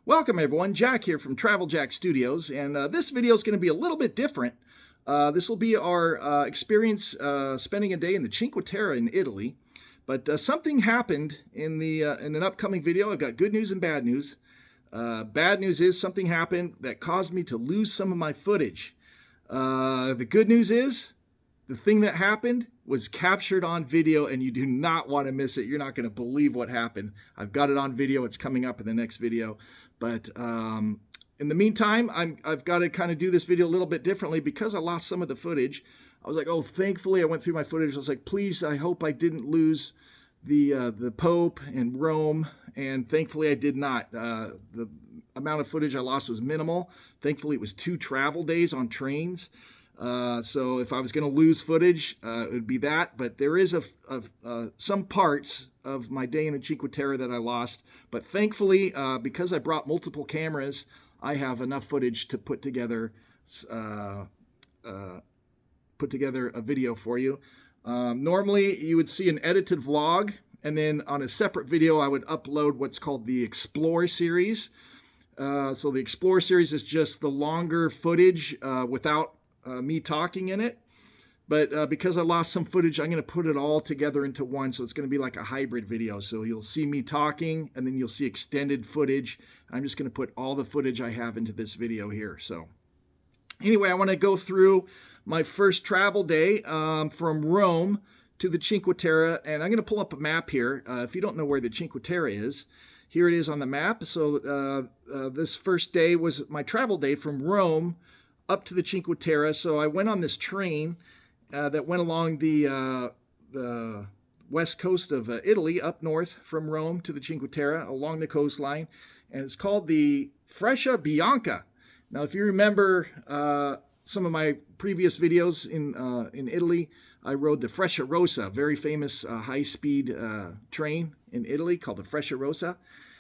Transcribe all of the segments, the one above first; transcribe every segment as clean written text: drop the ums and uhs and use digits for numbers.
Welcome everyone, Jack here from Travel Jack Studios, and this video is going to be a little bit different. This will be our experience spending a day in the Cinque Terre in Italy. But something happened in an upcoming video. I've got good news and bad news. Bad news is something happened that caused me to lose some of my footage. The good news is the thing that happened was captured on video, and you do not want to miss it. You're not going to believe what happened. I've got it on video. It's coming up in the next video. But in the meantime, I've got to kind of do this video a little bit differently because I lost some of the footage. I was like, oh, thankfully I went through my footage. I was like, please, I hope I didn't lose the Pope and Rome. And thankfully I did not. The amount of footage I lost was minimal. Thankfully it was 2 travel days on trains. So if I was going to lose footage, it would be that. But there is some parts of my day in the Cinque Terre that I lost. But thankfully, because I brought multiple cameras, I have enough footage to put together a video for you. Normally, you would see an edited vlog, and then on a separate video, I would upload what's called the Explore series. So the Explore series is just the longer footage without me talking in it. But because I lost some footage, I'm going to put it all together into one. So it's going to be like a hybrid video. So you'll see me talking, and then you'll see extended footage. I'm just going to put all the footage I have into this video here. So anyway, I want to go through my first travel day from Rome to the Cinque Terre. And I'm going to pull up a map here. If you don't know where the Cinque Terre is, here it is on the map. So this first day was my travel day from Rome up to the Cinque Terre. So I went on this train that went along the west coast of Italy, up north from Rome to the Cinque Terre, along the coastline, and it's called the Freccia Bianca. Now, if you remember some of my previous videos in Italy, I rode the Freccia Rossa, very famous high-speed train in Italy called the Freccia Rossa.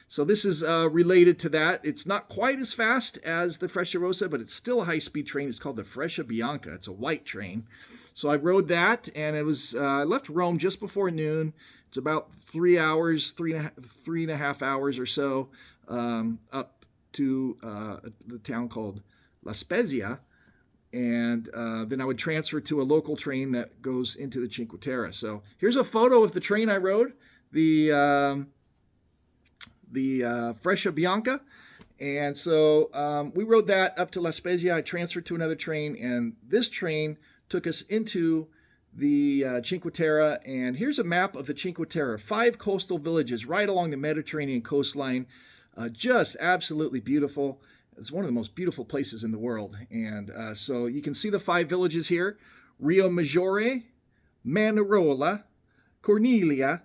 So this is related to that. It's not quite as fast as the Freccia Rossa, but it's still a high-speed train. It's called the Freccia Bianca. It's a white train. So I rode that, and it was I left Rome just before noon. It's about 3 hours, three and a half hours or so up to the town called La Spezia. And then I would transfer to a local train that goes into the Cinque Terre. So here's a photo of the train I rode, the Freccia Bianca. And so we rode that up to La Spezia. I transferred to another train, and this train took us into the Cinque Terre. And here's a map of the Cinque Terre, 5 coastal villages right along the Mediterranean coastline. Just absolutely beautiful. It's one of the most beautiful places in the world. And so you can see the 5 villages here: Riomaggiore, Manarola, Corniglia,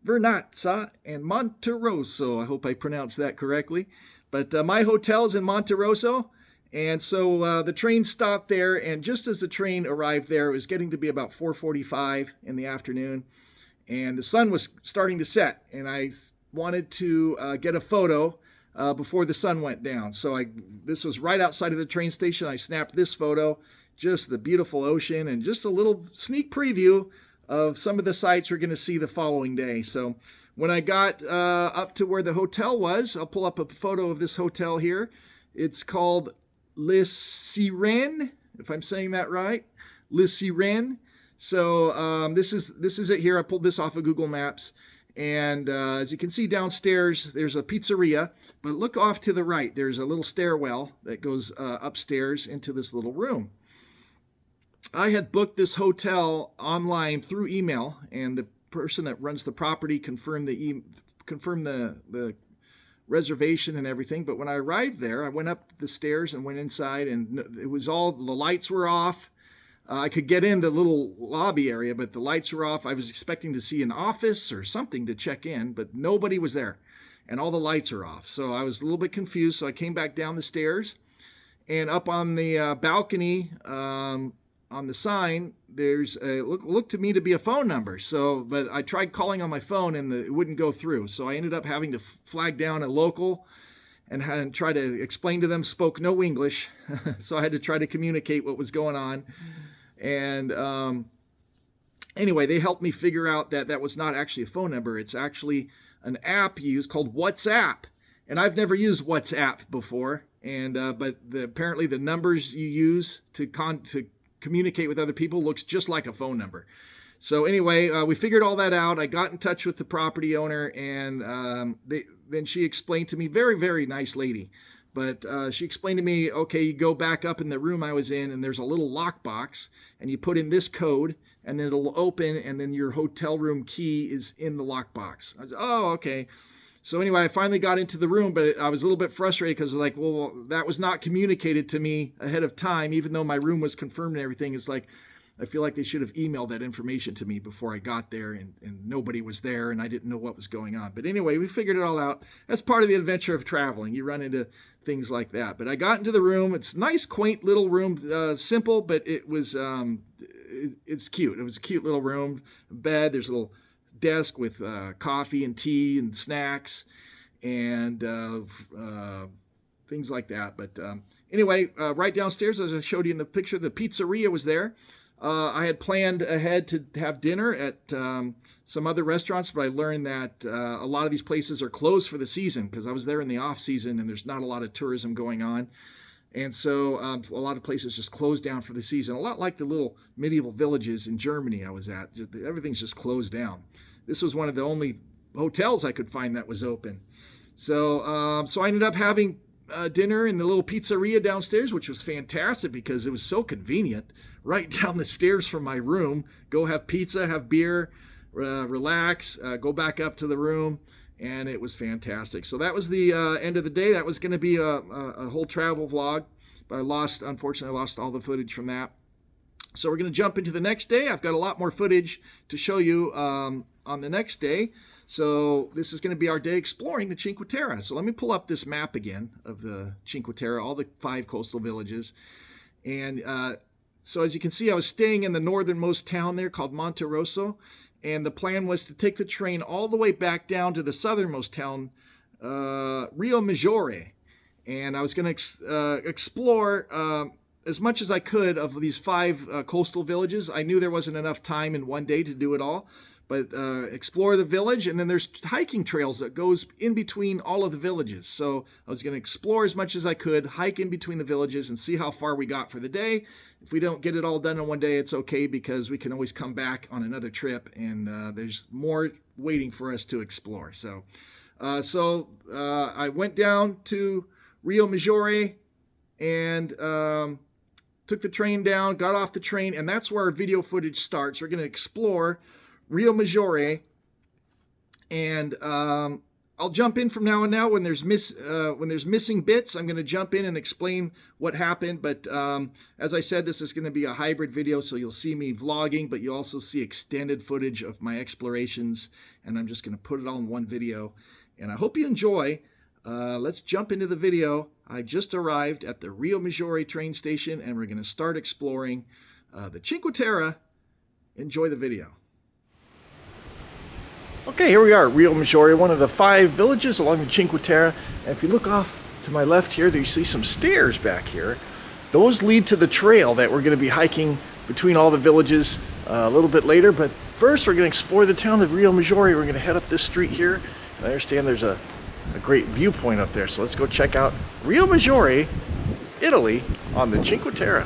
Vernazza, and Monterosso. I hope I pronounced that correctly. But my hotel's in Monterosso, and so the train stopped there, and just as the train arrived there, it was getting to be about 4:45 in the afternoon, and the sun was starting to set, and I wanted to get a photo before the sun went down. So this was right outside of the train station. I snapped this photo, just the beautiful ocean, and just a little sneak preview of some of the sights we're going to see the following day. So when I got up to where the hotel was, I'll pull up a photo of this hotel here. It's called Le Sirène, if I'm saying that right. Le Sirène. So this is it here. I pulled this off of Google Maps. And as you can see downstairs, there's a pizzeria. But look off to the right. There's a little stairwell that goes upstairs into this little room. I had booked this hotel online through email, and the person that runs the property confirmed the reservation and everything. But when I arrived there, I went up the stairs and went inside, and it was all, the lights were off. I could get in the little lobby area, but the lights were off. I was expecting to see an office or something to check in, but nobody was there, and all the lights are off. So I was a little bit confused. So I came back down the stairs, and up on the balcony, on the sign, there's a looked to me to be a phone number. So, but I tried calling on my phone, and it wouldn't go through. So I ended up having to flag down a local and try to explain to them. Spoke no English, so I had to try to communicate what was going on. And anyway, they helped me figure out that that was not actually a phone number. It's actually an app used called WhatsApp. And I've never used WhatsApp before, and but apparently the numbers you use to communicate with other people looks just like a phone number. So anyway, we figured all that out. I got in touch with the property owner, and then she explained to me, very, very nice lady, but she explained to me, okay, you go back up in the room I was in, and there's a little lockbox, and you put in this code, and then it'll open, and then your hotel room key is in the lockbox. I said, oh, okay. So anyway, I finally got into the room, but I was a little bit frustrated because like, well, that was not communicated to me ahead of time, even though my room was confirmed and everything. It's like, I feel like they should have emailed that information to me before I got there, and nobody was there, and I didn't know what was going on. But anyway, we figured it all out. That's part of the adventure of traveling. You run into things like that. But I got into the room. It's a nice, quaint little room, simple, but it was it's cute. It was a cute little room, bed. There's a little desk with coffee and tea and snacks and things like that. But anyway, right downstairs, as I showed you in the picture, the pizzeria was there. I had planned ahead to have dinner at some other restaurants, but I learned that a lot of these places are closed for the season because I was there in the off season and there's not a lot of tourism going on. And so a lot of places just closed down for the season, a lot like the little medieval villages in Germany I was at. Everything's just closed down. This was one of the only hotels I could find that was open. So I ended up having dinner in the little pizzeria downstairs, which was fantastic because it was so convenient. Right down the stairs from my room, go have pizza, have beer, relax, go back up to the room. And it was fantastic. So that was the end of the day. That was going to be a whole travel vlog, but unfortunately, I lost all the footage from that. So we're going to jump into the next day. I've got a lot more footage to show you on the next day. So this is going to be our day exploring the Cinque Terre. So let me pull up this map again of the Cinque Terre, all the 5 coastal villages. And so as you can see, I was staying in the northernmost town there called Monte Rosso. And the plan was to take the train all the way back down to the southernmost town, Riomaggiore. And I was going to explore as much as I could of these 5 coastal villages. I knew there wasn't enough time in one day to do it all, but explore the village. And then there's hiking trails that goes in between all of the villages. So I was going to explore as much as I could, hike in between the villages and see how far we got for the day. If we don't get it all done in one day, it's okay because we can always come back on another trip and there's more waiting for us to explore. So I went down to Riomaggiore and took the train down, got off the train, and that's where our video footage starts. We're going to explore Riomaggiore, and I'll jump in from now on. Now when there's missing bits, I'm going to jump in and explain what happened. But as I said, this is going to be a hybrid video, so you'll see me vlogging, but you'll also see extended footage of my explorations, and I'm just going to put it all in one video. And I hope you enjoy. Let's jump into the video. I just arrived at the Riomaggiore train station, and we're going to start exploring the Cinque Terre. Enjoy the video. Okay, here we are, Riomaggiore, one of the 5 villages along the Cinque Terre. And if you look off to my left here, you see some stairs back here. Those lead to the trail that we're going to be hiking between all the villages a little bit later. But first, we're going to explore the town of Riomaggiore. We're going to head up this street here. And I understand there's a great viewpoint up there. So let's go check out Riomaggiore, Italy, on the Cinque Terre.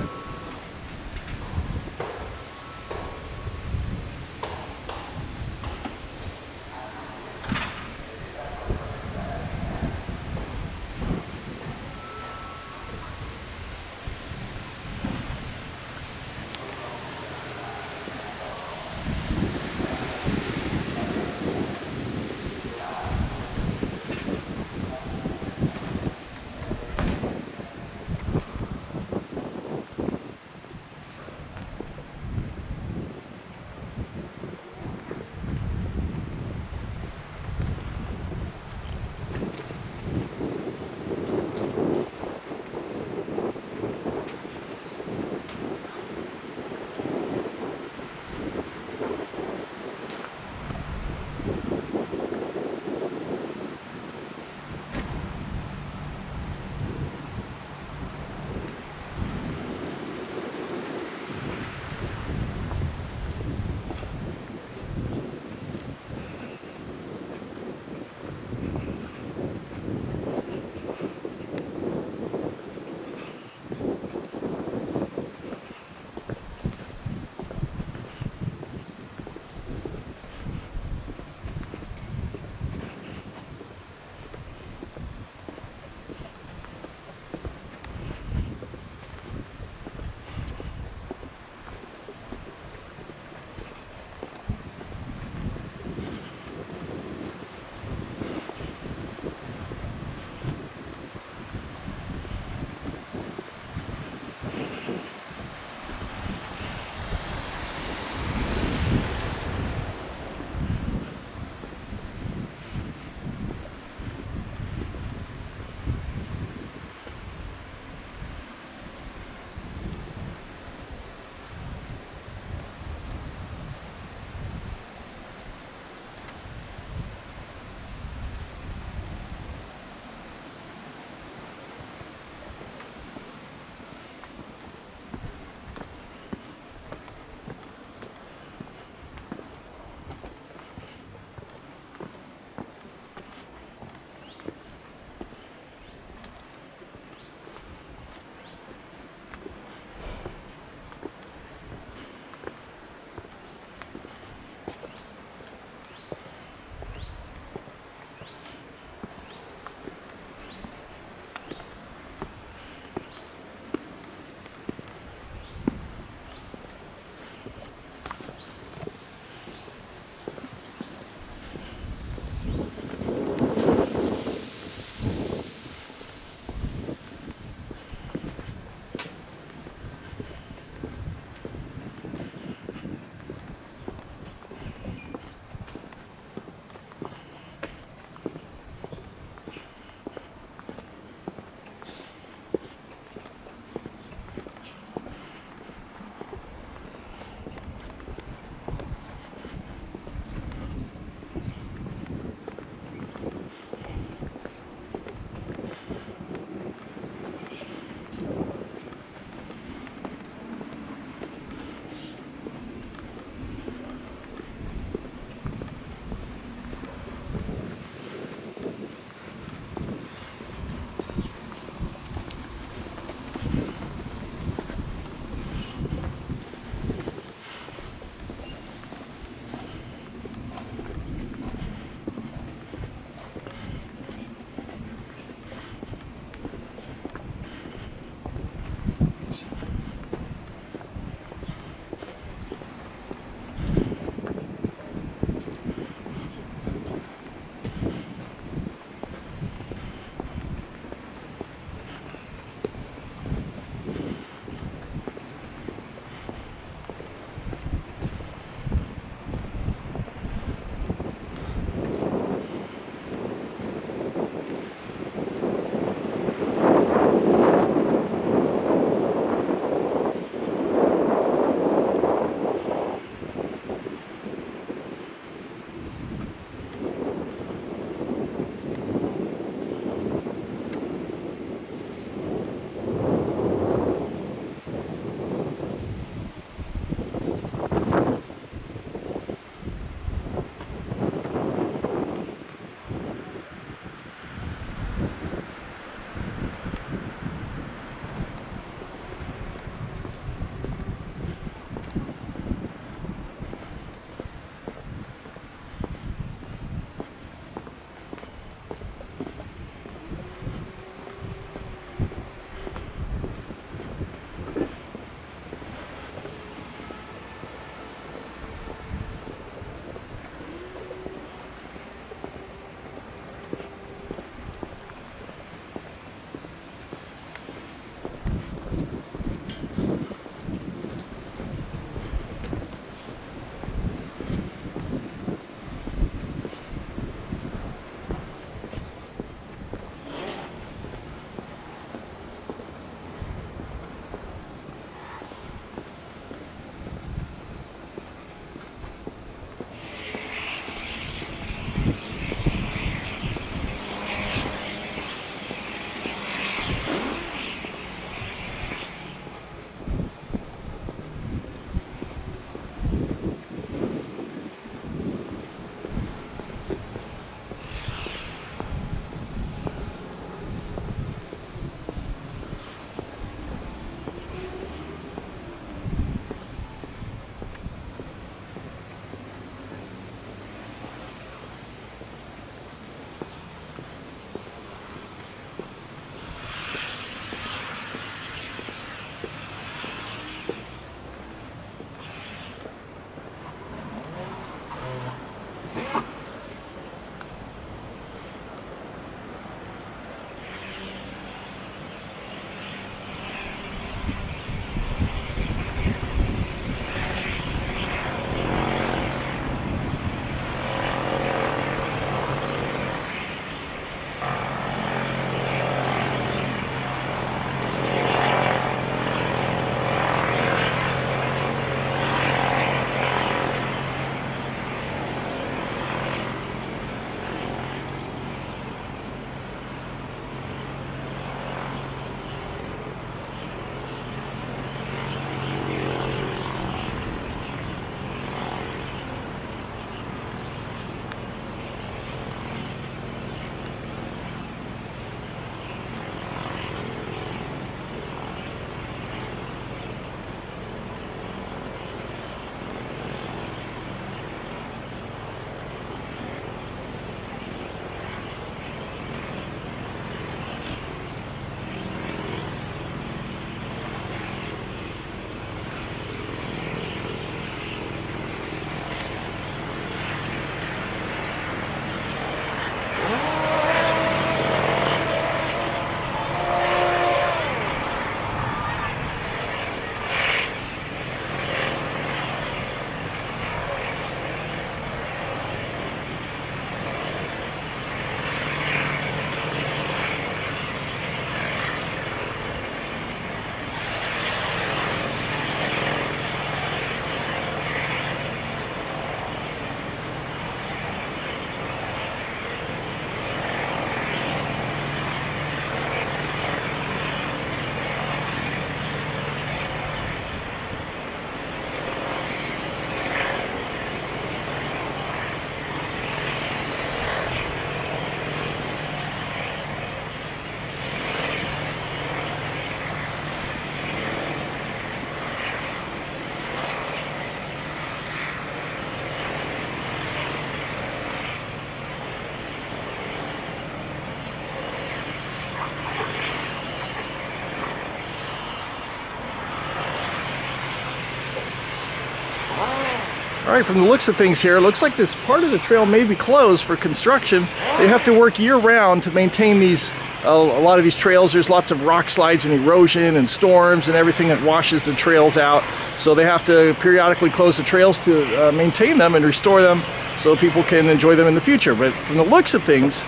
All right, from the looks of things here, it looks like this part of the trail may be closed for construction. They have to work year-round to maintain these, a lot of these trails. There's lots of rock slides and erosion and storms and everything that washes the trails out. So they have to periodically close the trails to maintain them and restore them so people can enjoy them in the future. But from the looks of things,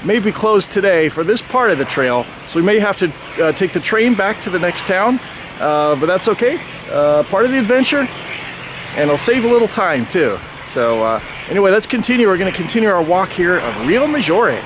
may be closed today for this part of the trail. So we may have to take the train back to the next town, but that's okay. Part of the adventure. And it'll save a little time too. So anyway, let's continue. We're going to continue our walk here of Riomaggiore.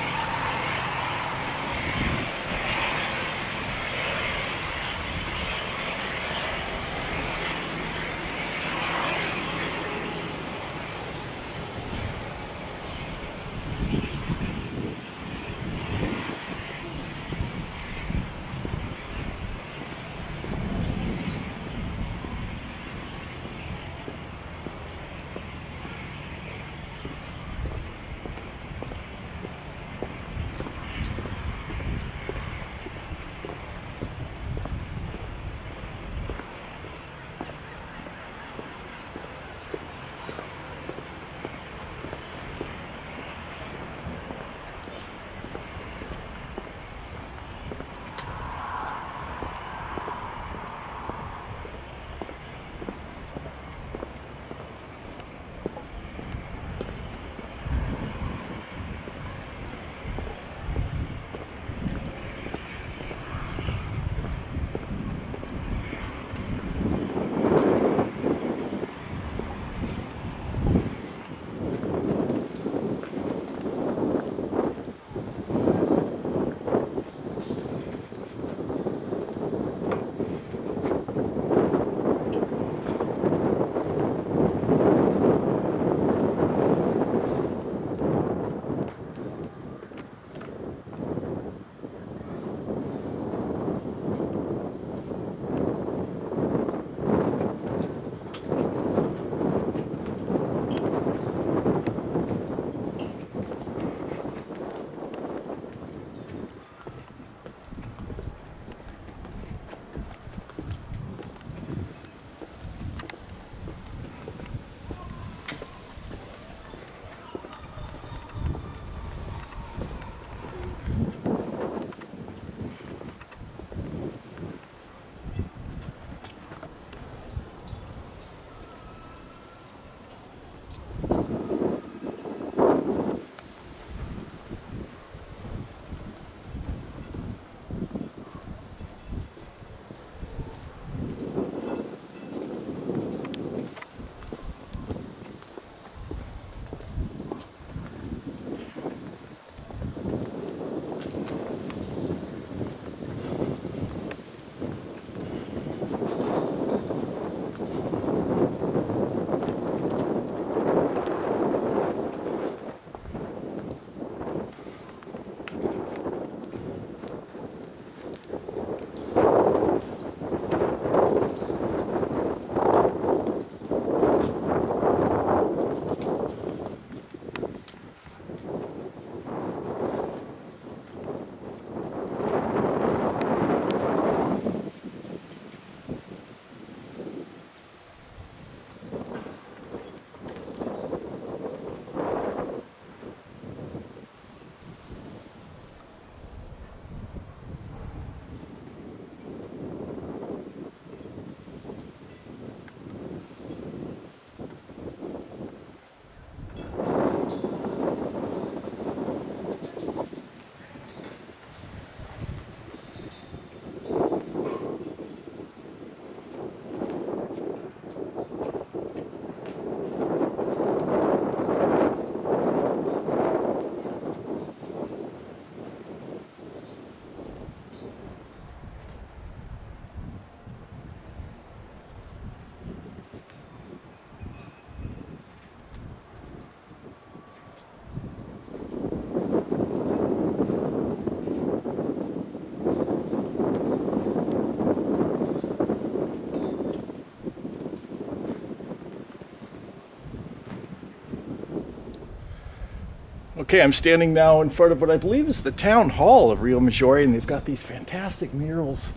Okay, I'm standing now in front of what I believe is the town hall of Riomaggiore, and they've got these fantastic murals,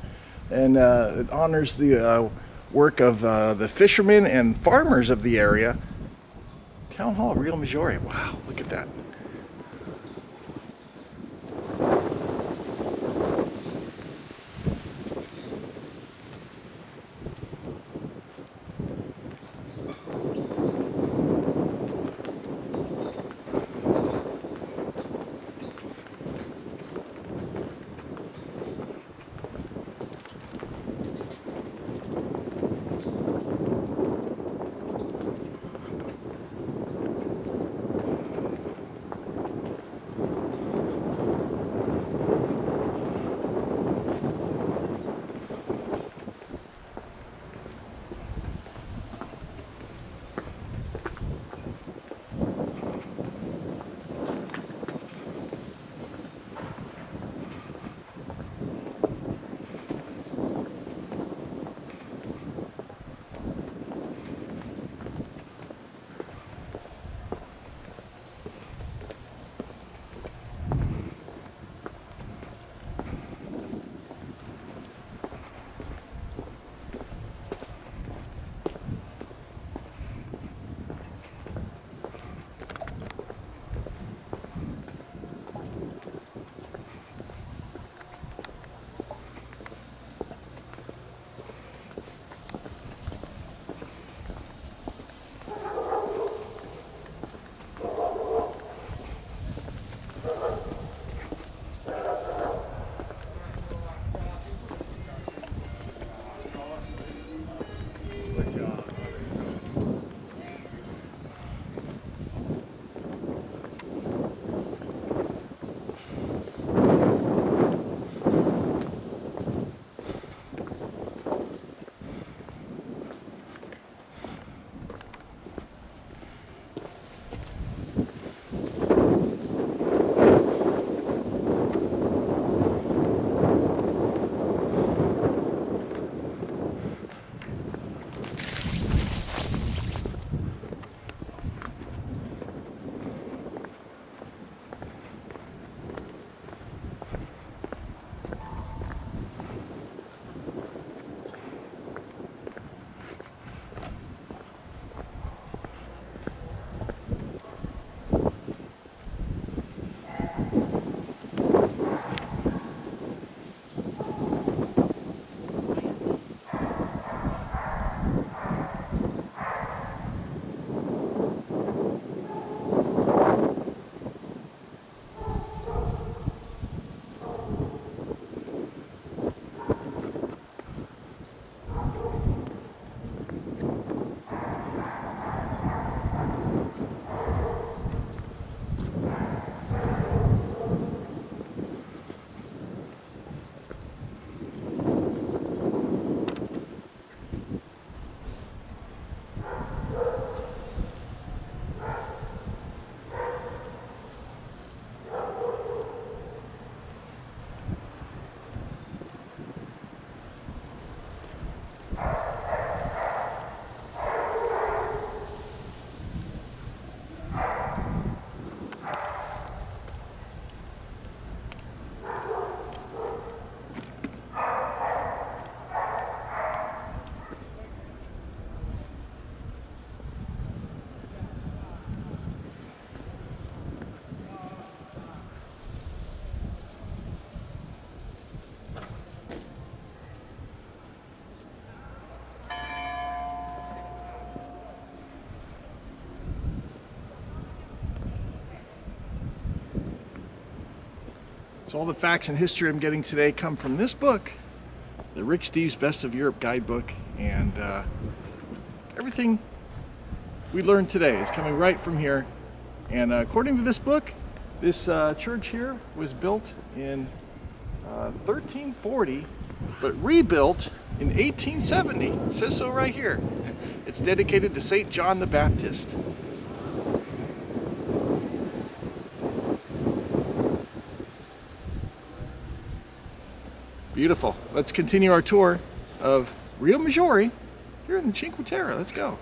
and it honors the work of the fishermen and farmers of the area. Town Hall, Riomaggiore. Wow, look at that. So all the facts and history I'm getting today come from this book, the Rick Steves Best of Europe guidebook, and everything we learned today is coming right from here. And according to this book, this church here was built in 1340, but rebuilt in 1870. It says so right here. It's dedicated to St. John the Baptist. Beautiful. Let's continue our tour of Riomaggiore here in the Cinque Terre. Let's go.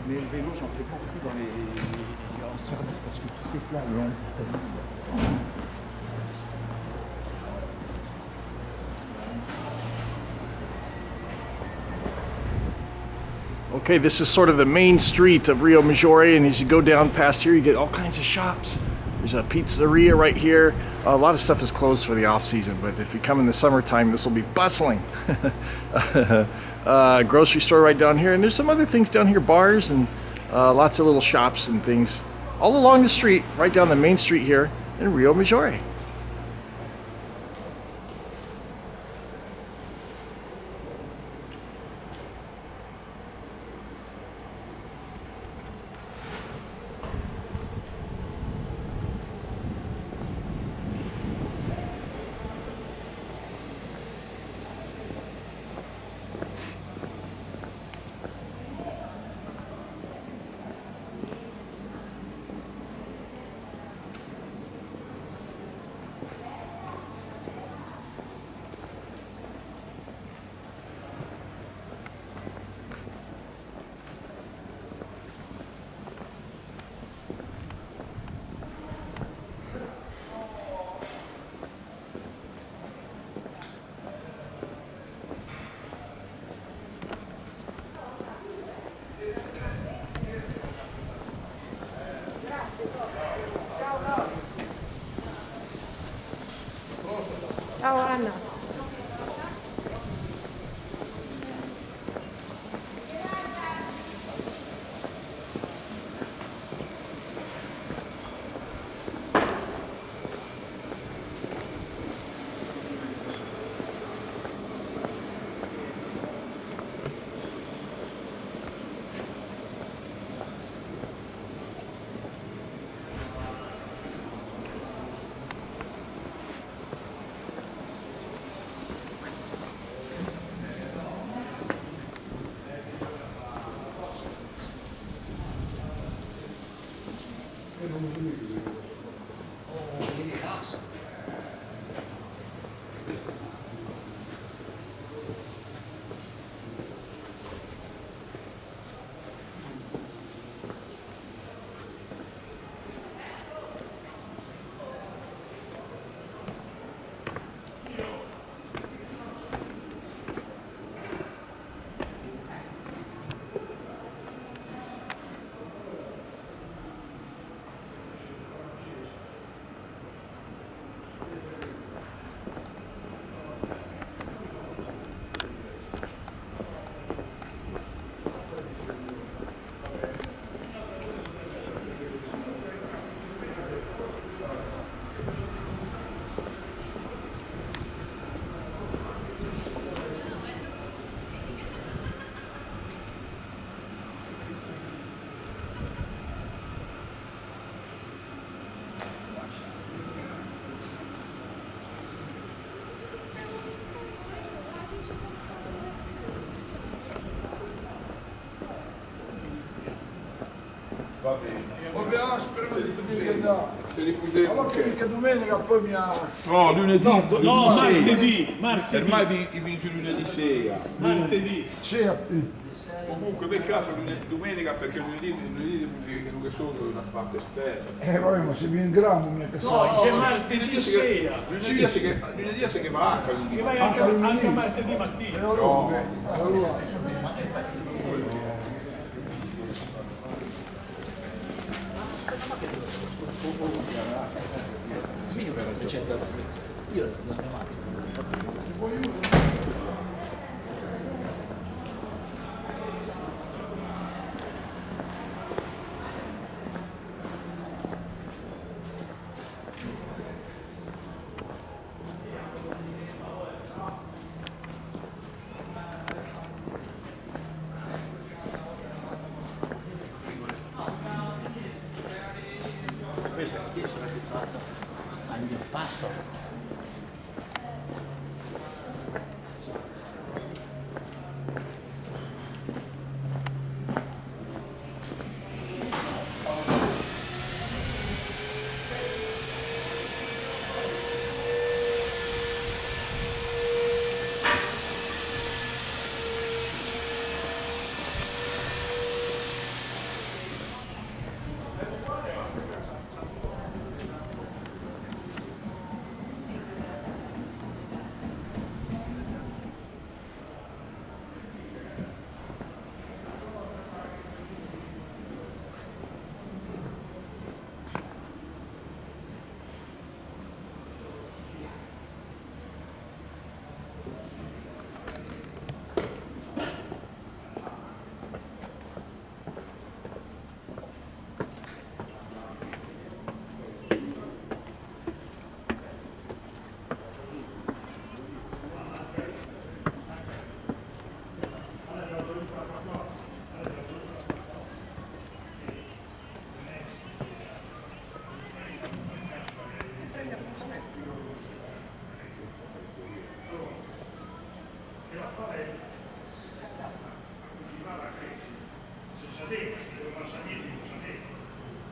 Mais le vélo, j'en fais beaucoup en Serbie parce que tout est plat le long de l'Italie. Okay, this is sort of the main street of Riomaggiore, and as you go down past here, you get all kinds of shops. There's a pizzeria right here. A lot of stuff is closed for the off season, but if you come in the summertime, this will be bustling. Grocery store right down here, and there's some other things down here, bars and lots of little shops and things all along the street, right down the main street here in Riomaggiore. Ciao Anna. Va bene. Vabbè, spero di poter andare. Se riputete, Allora che mica domenica poi mi ha... no, lunedì, No, lunedì martedì. sera. Ormai vinci lunedì sera. Martedì. C'è Comunque peccato domenica perché lunedì che sono una fatta esperta. vabbè, ma se mi ingrammo mi è No, passato. c'è martedì sera. Lunedì si che va anche Che vai anche martedì mattina. Allora, Al mio passo sapeva, dove passa niente non sapeva.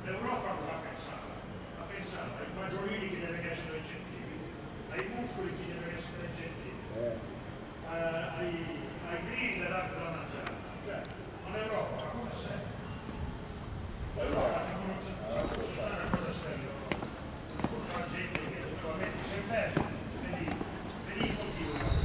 L'Europa cosa ha pensato? Ha pensato ai fagiolini che devono essere incentivi, ai muscoli che devono essere incentivi, ai green da mangiare. Cioè, ma l'Europa a cosa serve? L'Europa non sa a cosa serve. La gente che naturalmente si è persa, vedi il motivo.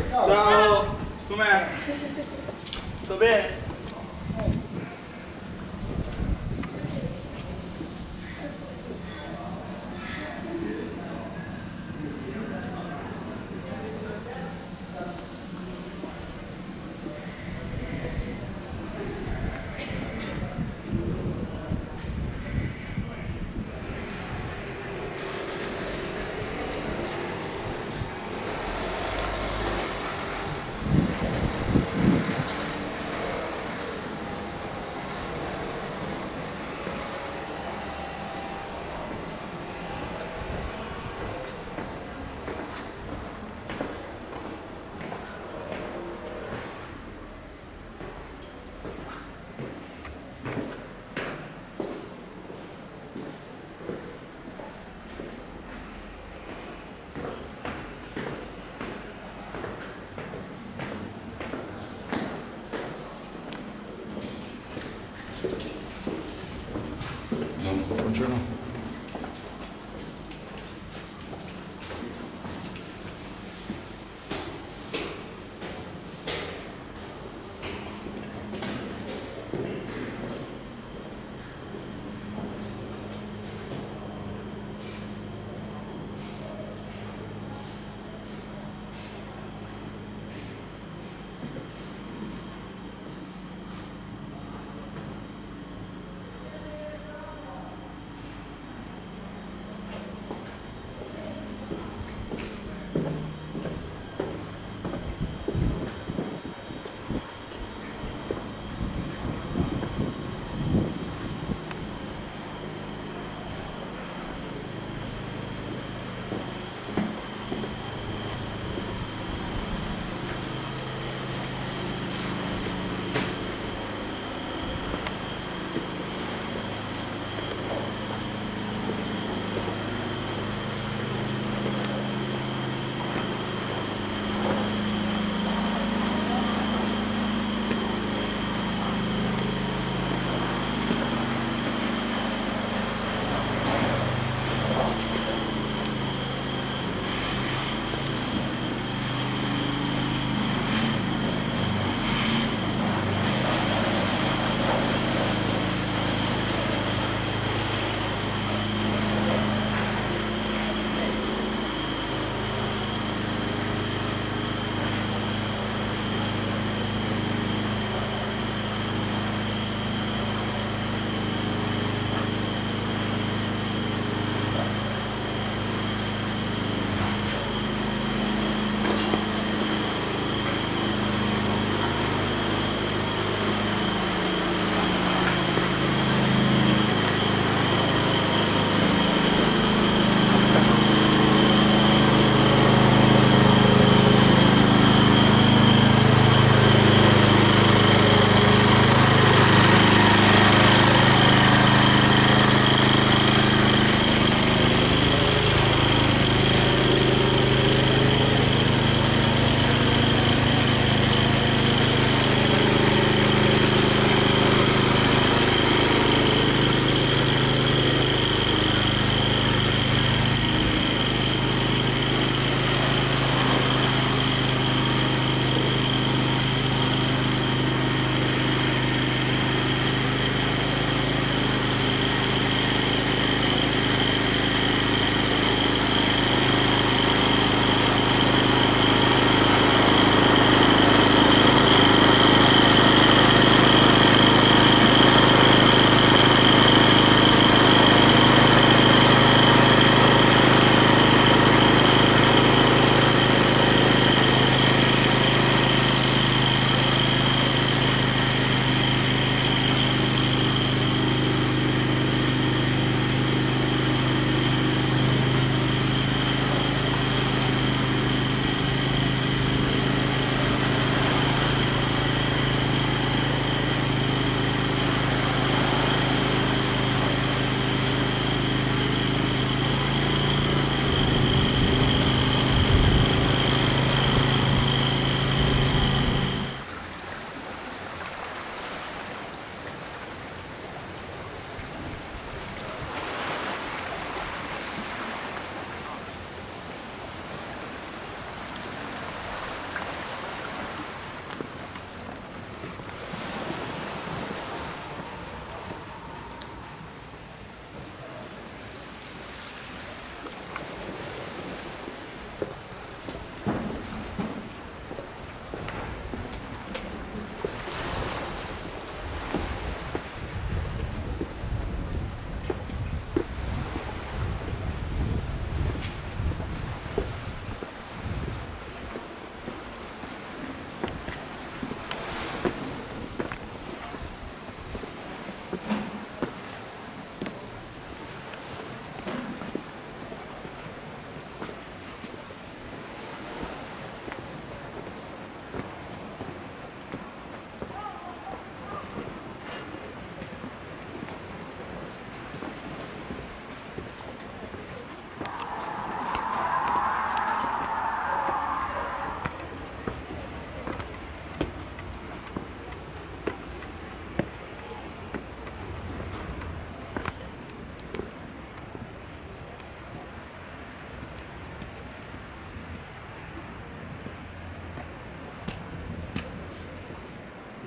Ciao, com'è? Sto bene?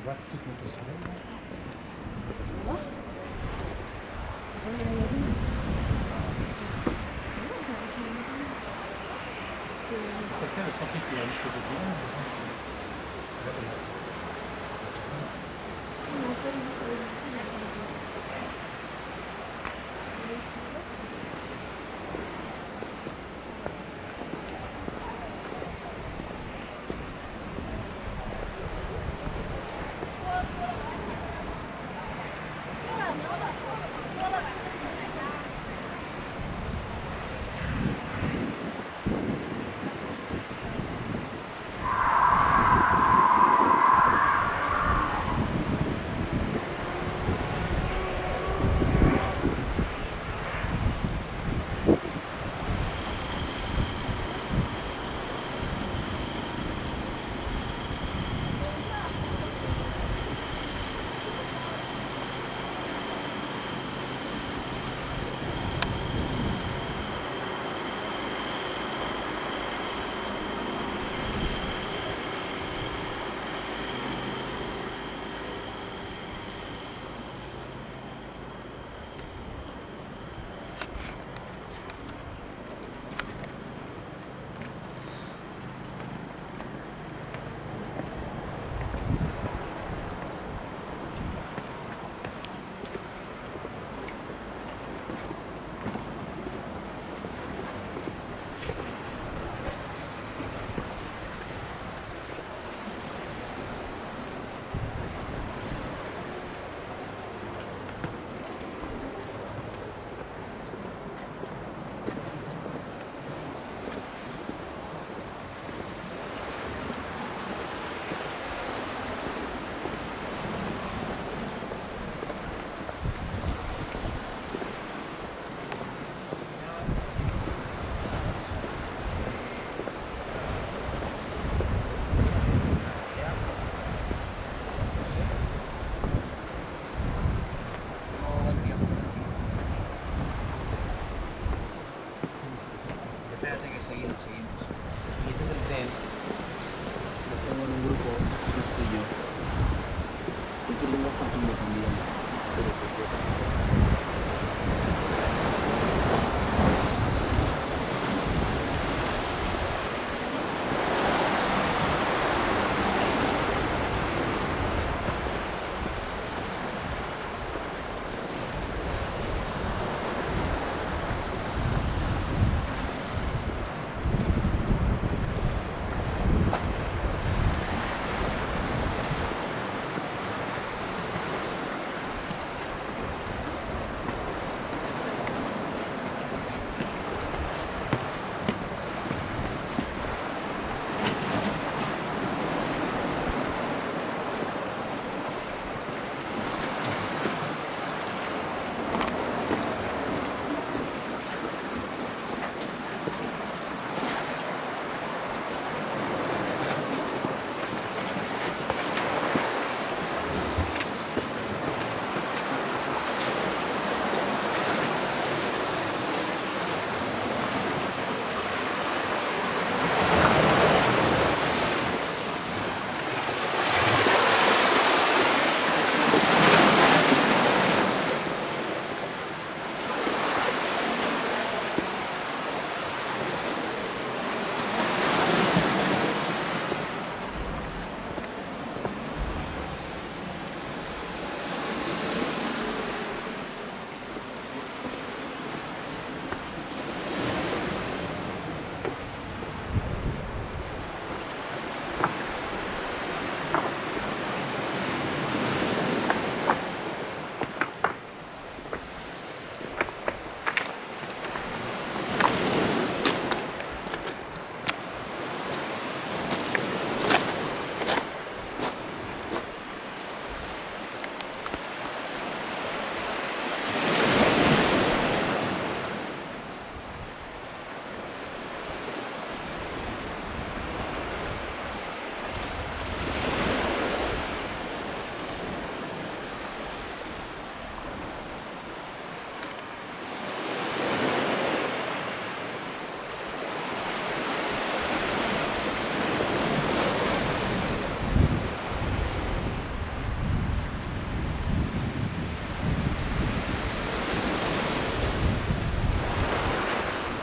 vois tout monter sur elle. Ça c'est le sentier qui a juste de bien.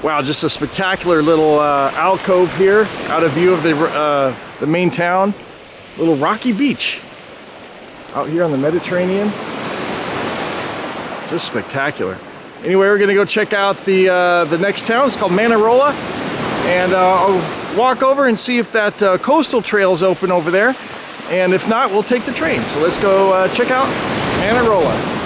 Wow, just a spectacular little alcove here, out of view of the main town. Little rocky beach out here on the Mediterranean. Just spectacular. Anyway, we're gonna go check out the next town. It's called Manarola, and I'll walk over and see if that coastal trail is open over there. And if not, we'll take the train. So let's go check out Manarola.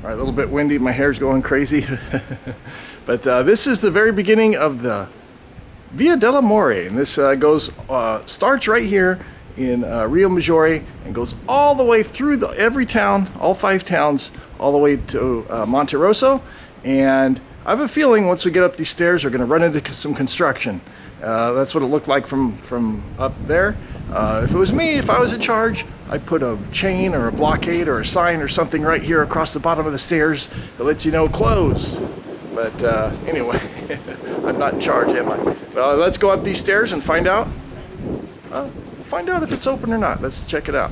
All right, a little bit windy, my hair's going crazy. But this is the very beginning of the Via dell'Amore, and this starts right here in Riomaggiore and goes all the way through every town, all 5 towns, all the way to Monte Rosso. And I have a feeling once we get up these stairs, we're going to run into some construction. That's what it looked like from up there. If it was me, if I was in charge, I'd put a chain or a blockade or a sign or something right here across the bottom of the stairs that lets you know closed. But anyway, I'm not in charge, am I? Well, let's go up these stairs and find out. We'll find out if it's open or not. Let's check it out.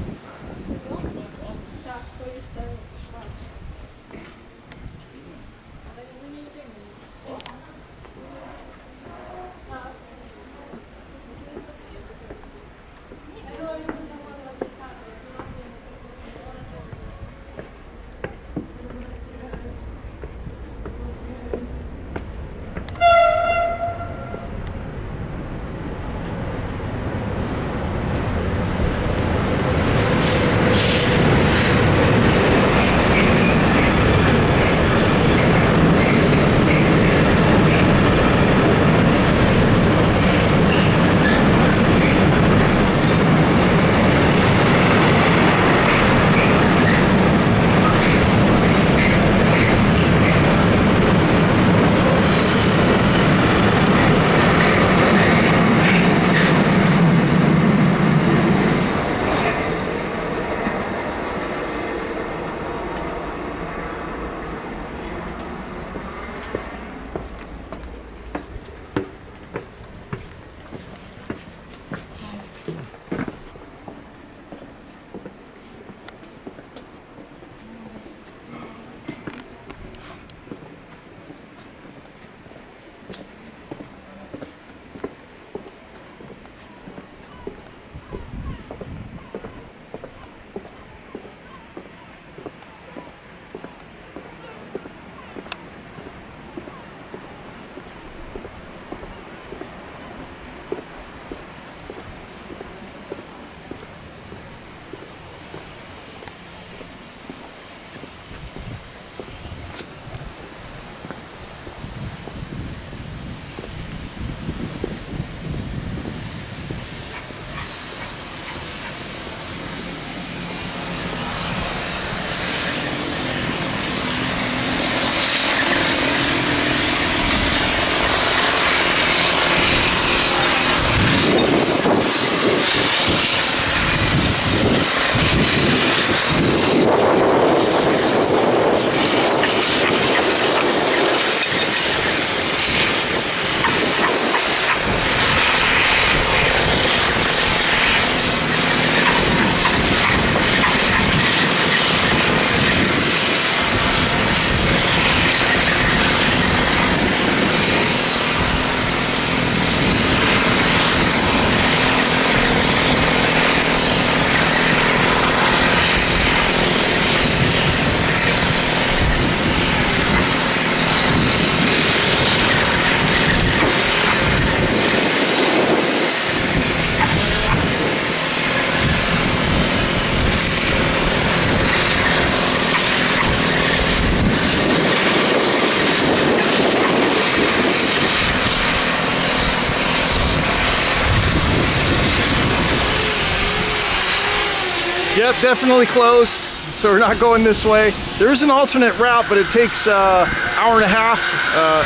Yep, definitely closed, so we're not going this way. There is an alternate route, but it takes an hour and a half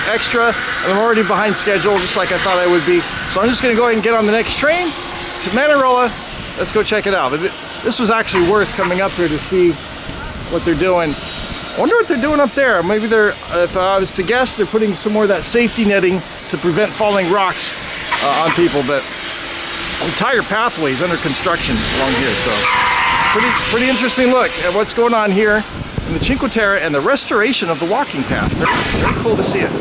extra, and I'm already behind schedule, just like I thought I would be. So I'm just gonna go ahead and get on the next train to Manarola. Let's go check it out. This was actually worth coming up here to see what they're doing. I wonder what they're doing up there. Maybe they're, if I was to guess, they're putting some more of that safety netting to prevent falling rocks on people, but entire pathways under construction along here, so pretty interesting look at what's going on here in the Cinque Terre and the restoration of the walking path. Very cool to see it.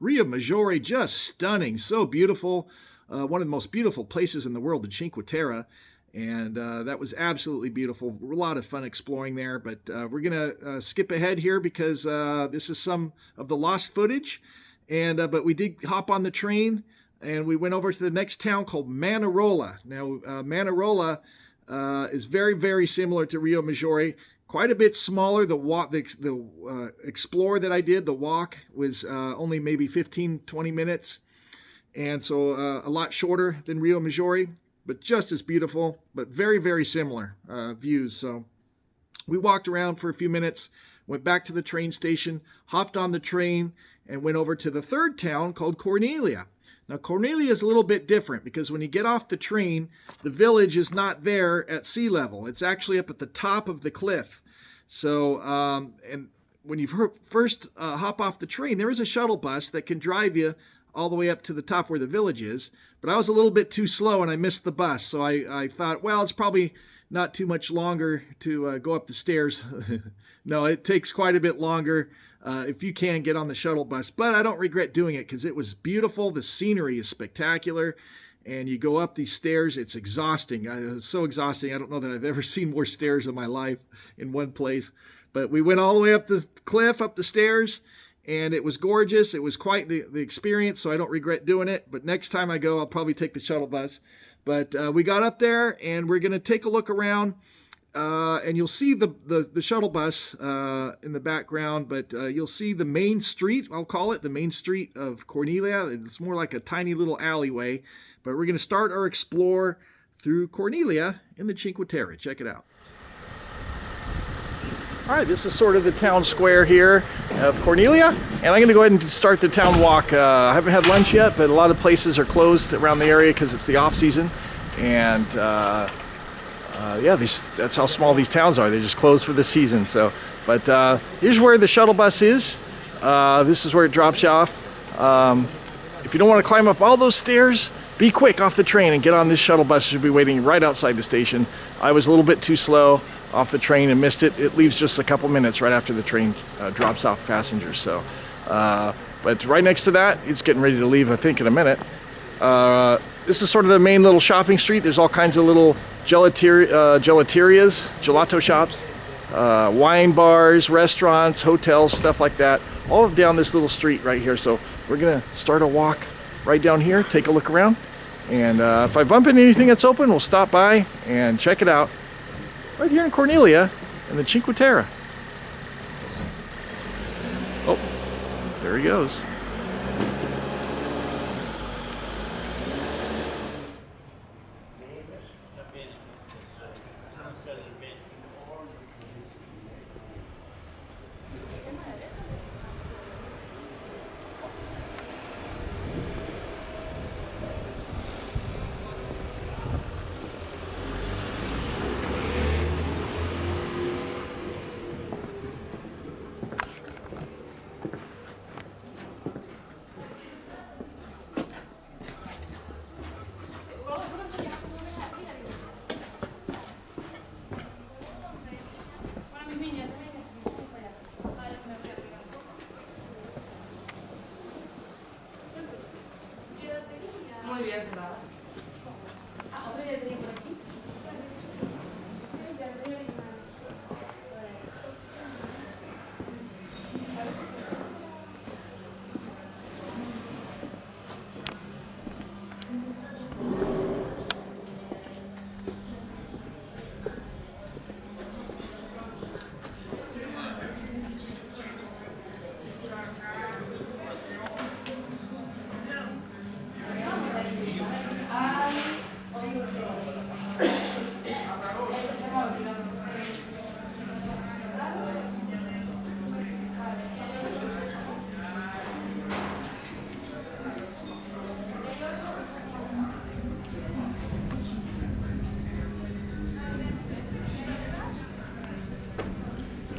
Riomaggiore, just stunning, so beautiful. One of the most beautiful places in the world, the Cinque Terre. And that was absolutely beautiful. A lot of fun exploring there, but we're gonna skip ahead here because this is some of the lost footage. And but we did hop on the train and we went over to the next town called Manarola. Now Manarola is very similar to Riomaggiore, quite a bit smaller. The explore that I did, the walk, was only maybe 15-20 minutes, and so a lot shorter than Riomaggiore, but just as beautiful, but very similar views. So we walked around for a few minutes, went back to the train station, hopped on the train, and went over to the third town called Corniglia. Now, Corniglia is a little bit different because when you get off the train, the village is not there at sea level. It's actually up at the top of the cliff. So, and when you first hop off the train, there is a shuttle bus that can drive you all the way up to the top where the village is. But I was a little bit too slow and I missed the bus. So I thought, well, it's probably not too much longer to go up the stairs. No, it takes quite a bit longer if you can get on the shuttle bus. But I don't regret doing it because it was beautiful. The scenery is spectacular. And you go up these stairs. It's exhausting. It's so exhausting. I don't know that I've ever seen more stairs in my life in one place. But we went all the way up the cliff, up the stairs. And it was gorgeous. It was quite the experience, so I don't regret doing it. But next time I go, I'll probably take the shuttle bus. But we got up there, and we're going to take a look around. And you'll see the shuttle bus in the background, but you'll see the main street, I'll call it, the main street of Corniglia. It's more like a tiny little alleyway. But we're going to start our explore through Corniglia in the Cinque Terre. Check it out. All right, this is sort of the town square here of Corniglia, and I'm going to go ahead and start the town walk. I haven't had lunch yet, but a lot of places are closed around the area because it's the off season, and yeah, that's how small these towns are. They just close for the season. So, but here's where the shuttle bus is. This is where it drops you off. If you don't want to climb up all those stairs, be quick off the train and get on this shuttle bus. It should be waiting right outside the station. I was a little bit too slow off the train and missed it. It leaves just a couple minutes right after the train drops off passengers. So, but right next to that, it's getting ready to leave, I think, in a minute. This is sort of the main little shopping street. There's all kinds of little gelaterias, gelato shops, wine bars, restaurants, hotels, stuff like that, all down this little street right here. So we're gonna start a walk right down here, take a look around, and if I bump into anything that's open, we'll stop by and check it out right here in Corniglia in the Cinque Terre. Oh, there he goes.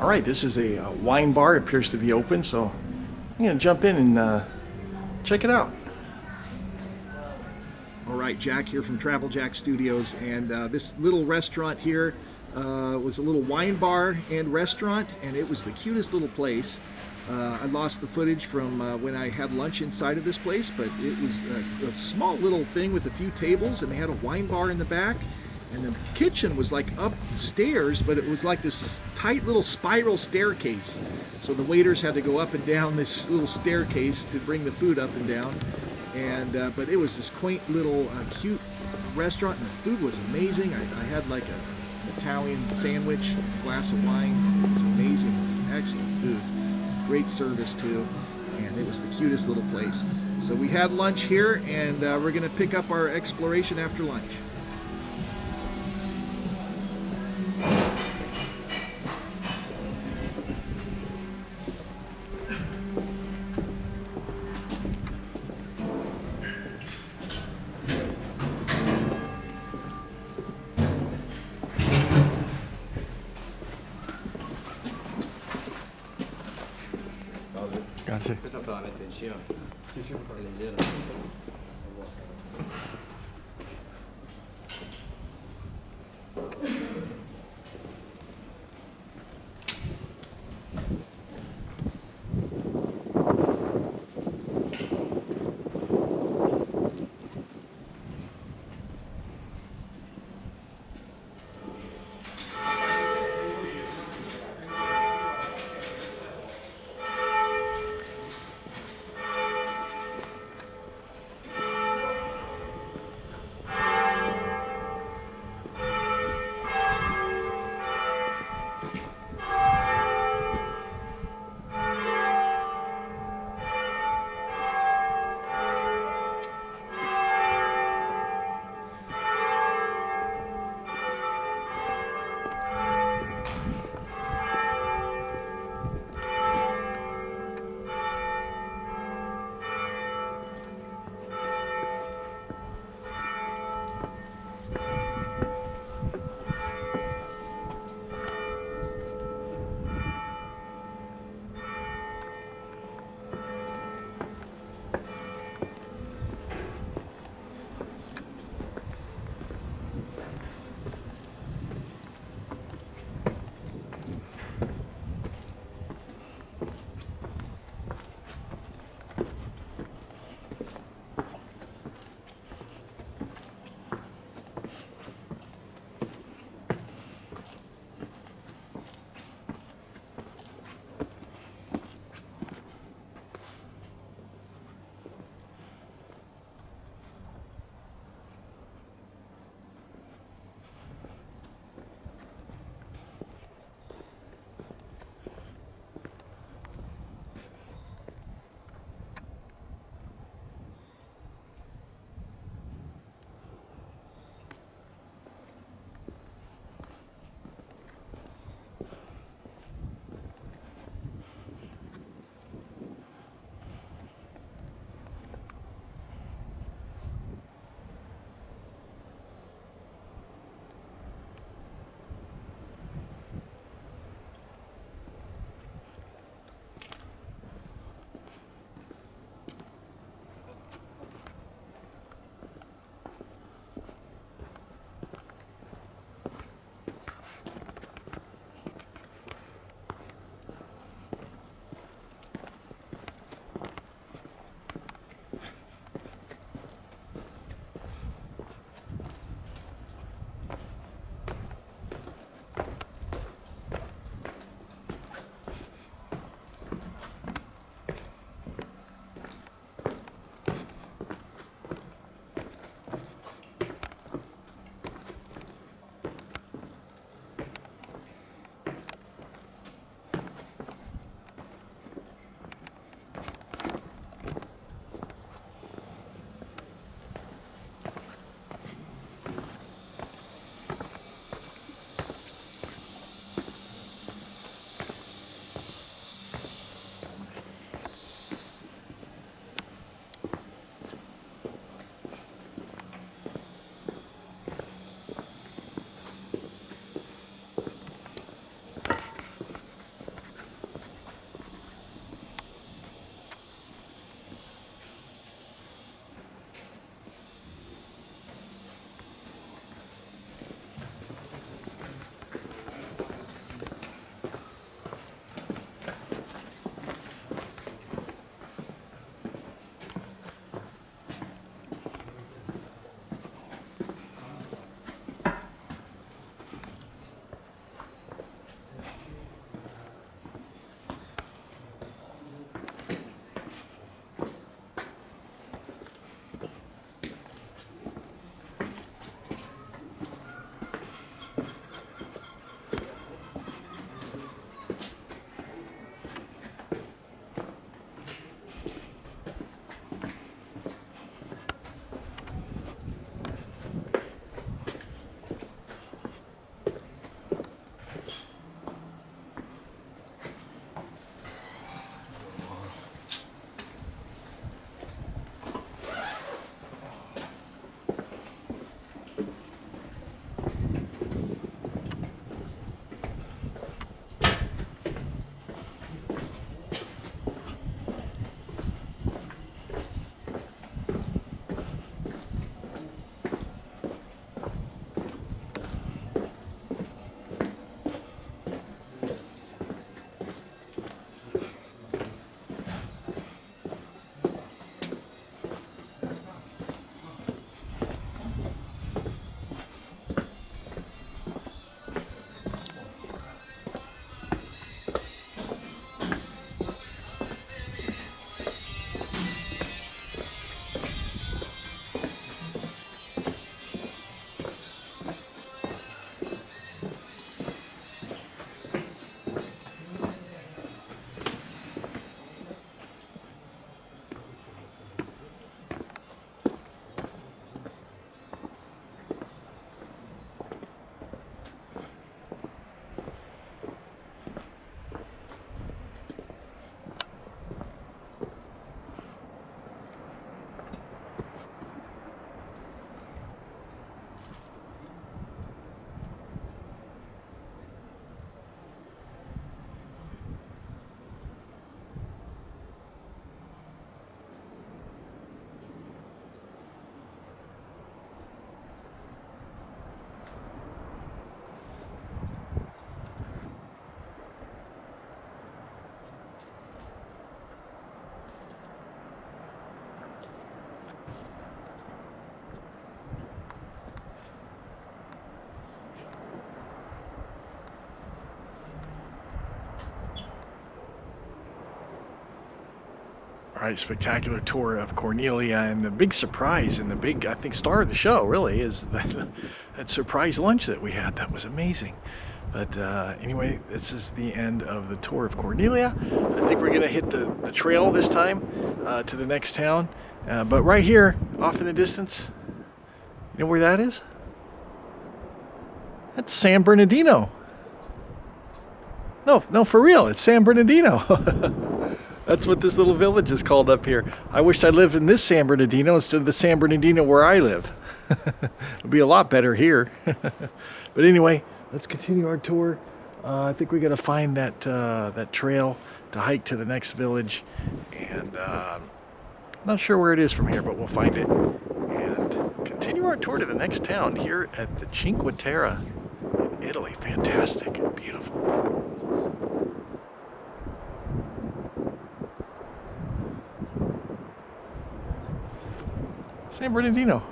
All right, this is a wine bar. It appears to be open, so I'm gonna jump in and check it out. All right, Jack here from Travel Jack Studios, and this little restaurant here was a little wine bar and restaurant, and it was the cutest little place. I lost the footage from when I had lunch inside of this place, but it was a small little thing with a few tables, and they had a wine bar in the back, and the kitchen was like upstairs, but it was like this tight little spiral staircase. So the waiters had to go up and down this little staircase to bring the food up and down. And but it was this quaint little cute restaurant, and the food was amazing. I had like an Italian sandwich, a glass of wine. It was amazing. It was excellent food. Great service too, and it was the cutest little place. So we had lunch here, and we're gonna pick up our exploration after lunch. Grazie. Questa te la metto insieme. Sì, sì, È leggera. All right, spectacular tour of Corniglia, and the big surprise and the big, I think, star of the show really is that surprise lunch that we had. That was amazing. But anyway, this is the end of the tour of Corniglia. I think we're going to hit the trail this time to the next town. But right here, off in the distance, you know where that is? That's San Bernardino. No, for real, it's San Bernardino. That's what this little village is called up here. I wished I lived in this San Bernardino instead of the San Bernardino where I live. It'd be a lot better here. But anyway, let's continue our tour. I think we got to find that trail to hike to the next village, and not sure where it is from here, but we'll find it and continue our tour to the next town here at the Cinque Terre in Italy. Fantastic, beautiful. San Bernardino.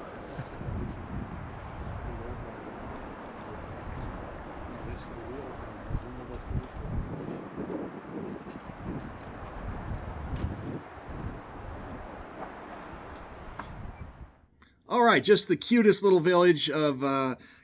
All right, just the cutest little village of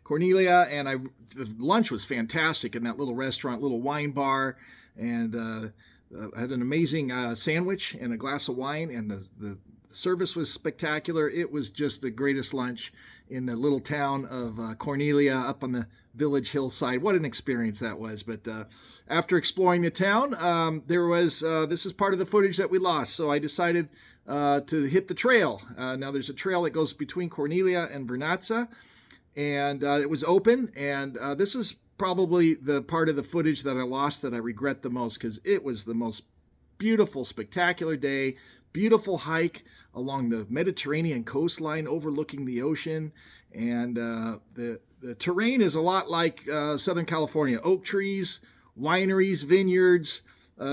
Corniglia, and the lunch was fantastic in that little restaurant, little wine bar, and I had an amazing sandwich and a glass of wine, and the service was spectacular. It was just the greatest lunch in the little town of Corniglia up on the village hillside. What an experience that was. But after exploring the town, there was, this is part of the footage that we lost. So I decided to hit the trail. Now there's a trail that goes between Corniglia and Vernazza, and it was open. And this is probably the part of the footage that I lost that I regret the most, because it was the most beautiful, spectacular day. Beautiful hike along the Mediterranean coastline overlooking the ocean, and the terrain is a lot like Southern California. Oak trees, wineries, vineyards.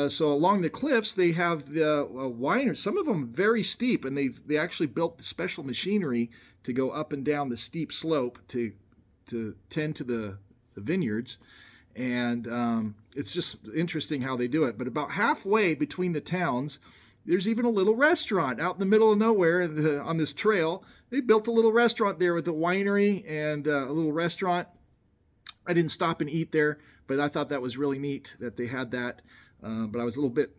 So along the cliffs they have the wineries, some of them very steep, and they actually built the special machinery to go up and down the steep slope to tend to the vineyards. And it's just interesting how they do it. But about halfway between the towns, there's even a little restaurant out in the middle of nowhere on this trail. They built a little restaurant there with a winery and a little restaurant. I didn't stop and eat there, but I thought that was really neat that they had that. But I was a little bit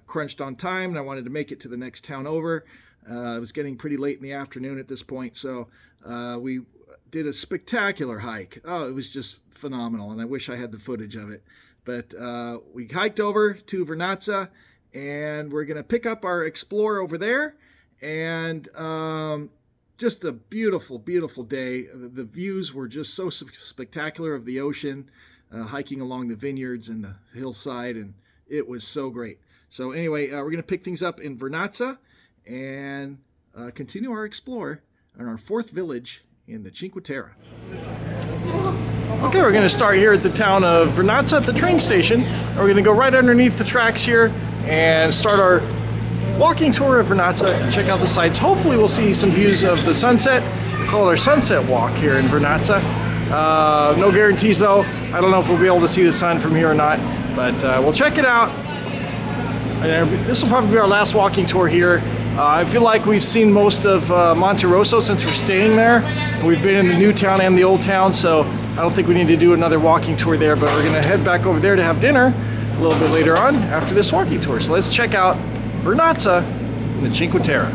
crunched on time, and I wanted to make it to the next town over. It was getting pretty late in the afternoon at this point, so we did a spectacular hike. Oh, it was just phenomenal, and I wish I had the footage of it. But we hiked over to Vernazza, and we're going to pick up our Explorer over there, and just a beautiful, beautiful day. The views were just so spectacular of the ocean, hiking along the vineyards and the hillside, and it was so great. So anyway, we're going to pick things up in Vernazza and continue our Explorer on our fourth village in the Cinque Terre. Okay, we're going to start here at the town of Vernazza at the train station. We're going to go right underneath the tracks here and start our walking tour of Vernazza and check out the sights. Hopefully we'll see some views of the sunset. We call it our sunset walk here in Vernazza. No guarantees though. I don't know if we'll be able to see the sun from here or not, but we'll check it out. And this will probably be our last walking tour here. I feel like we've seen most of Monte Rosso since we're staying there. We've been in the new town and the old town, so I don't think we need to do another walking tour there, but we're going to head back over there to have dinner a little bit later on after this walking tour. So let's check out Vernazza in the Cinque Terre.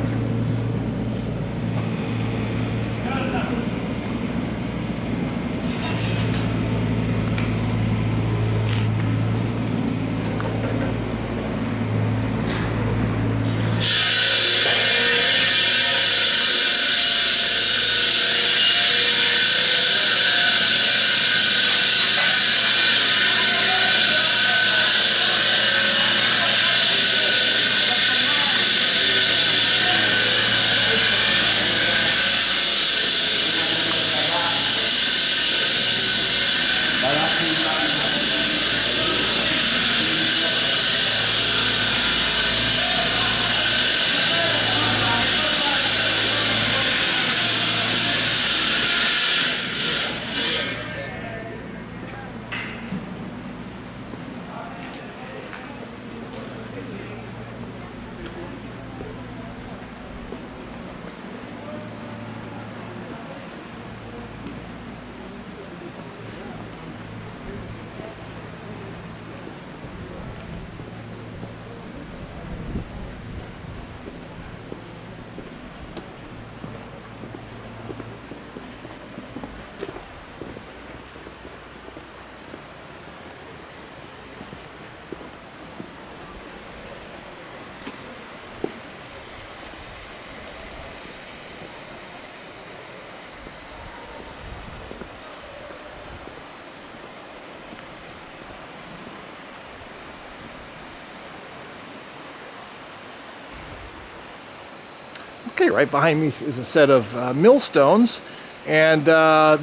Okay, right behind me is a set of millstones, and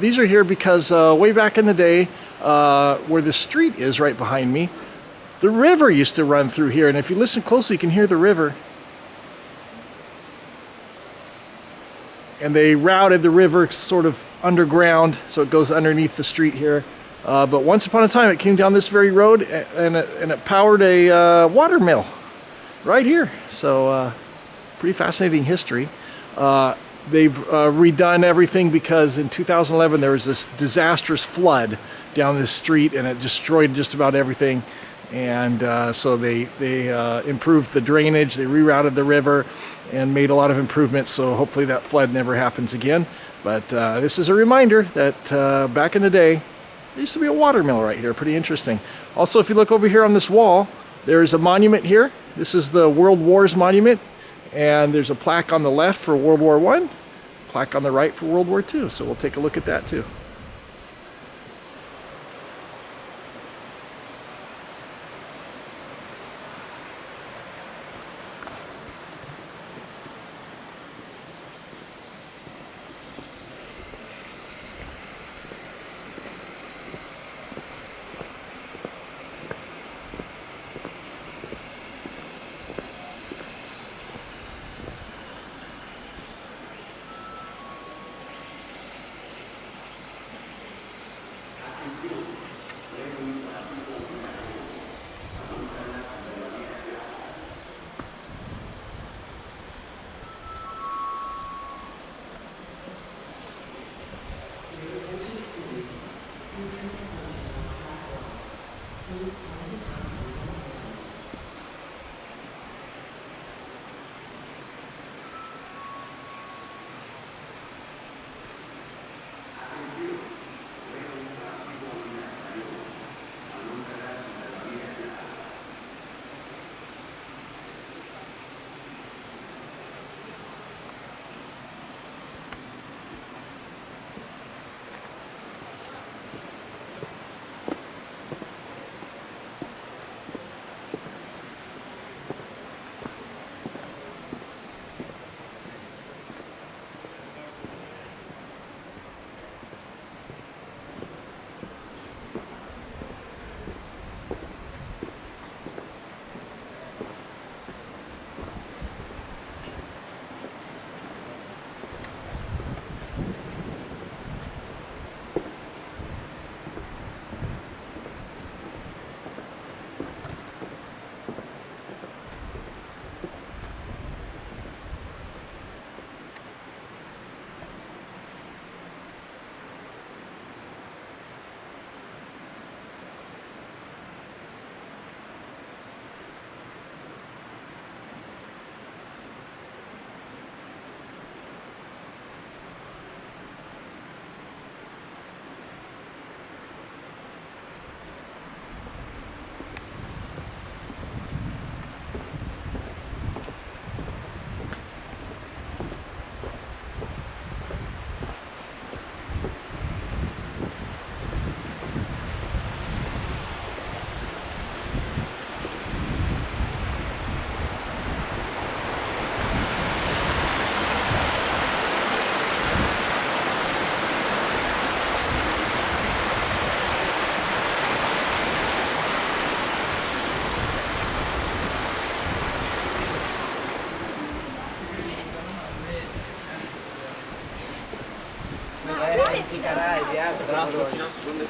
these are here because way back in the day, where the street is right behind me, the river used to run through here, and if you listen closely, you can hear the river. And they routed the river sort of underground, so it goes underneath the street here. But once upon a time, it came down this very road, and it powered a water mill right here. So pretty fascinating history. They've redone everything because in 2011 there was this disastrous flood down this street, and it destroyed just about everything. And so they improved the drainage, they rerouted the river, and made a lot of improvements, so hopefully that flood never happens again. But this is a reminder that back in the day, there used to be a water mill right here. Pretty interesting. Also, if you look over here on this wall, there's a monument here. This is the World Wars monument, and there's a plaque on the left for World War I, plaque on the right for World War II, so we'll take a look at that too.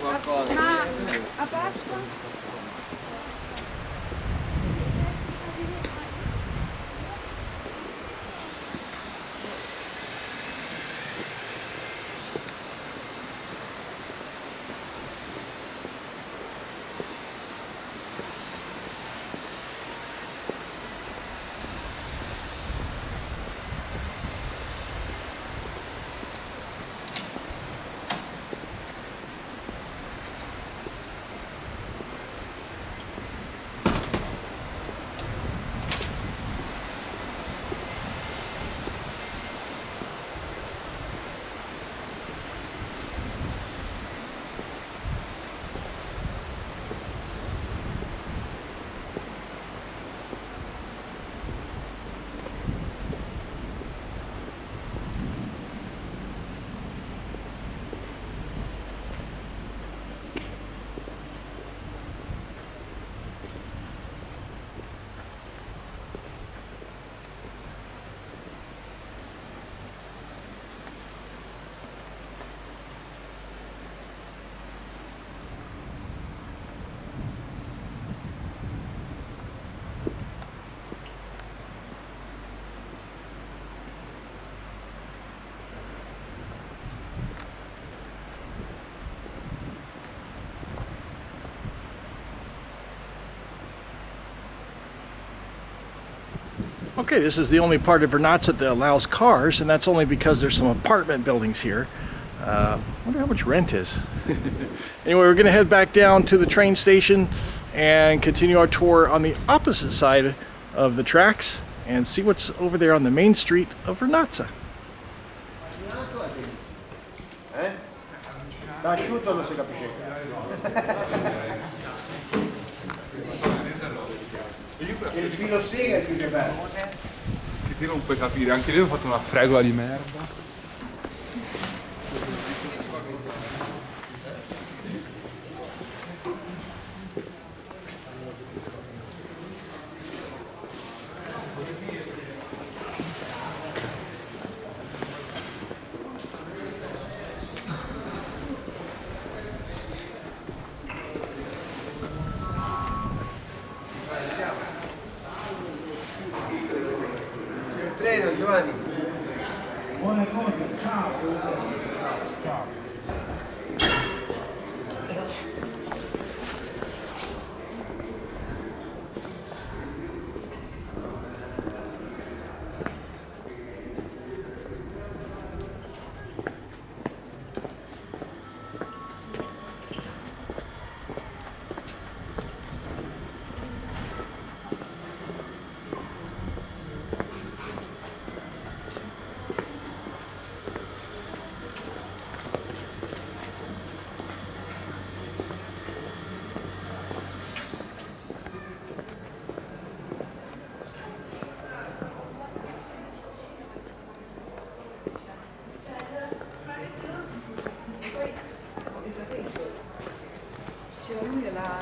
Ma a Pasqua? Okay, this is the only part of Vernazza that allows cars, and that's only because there's some apartment buildings here. Wonder how much rent is. Anyway, we're going to head back down to the train station and continue our tour on the opposite side of the tracks and see what's over there on the main street of Vernazza. Da asciutto non si capisce. Il filo sega è più che bello. Che te non puoi capire, anche lì ho fatto una fregola di merda. Treno, Giovanni. Buone cose, ciao. Ciao. C'era lui e la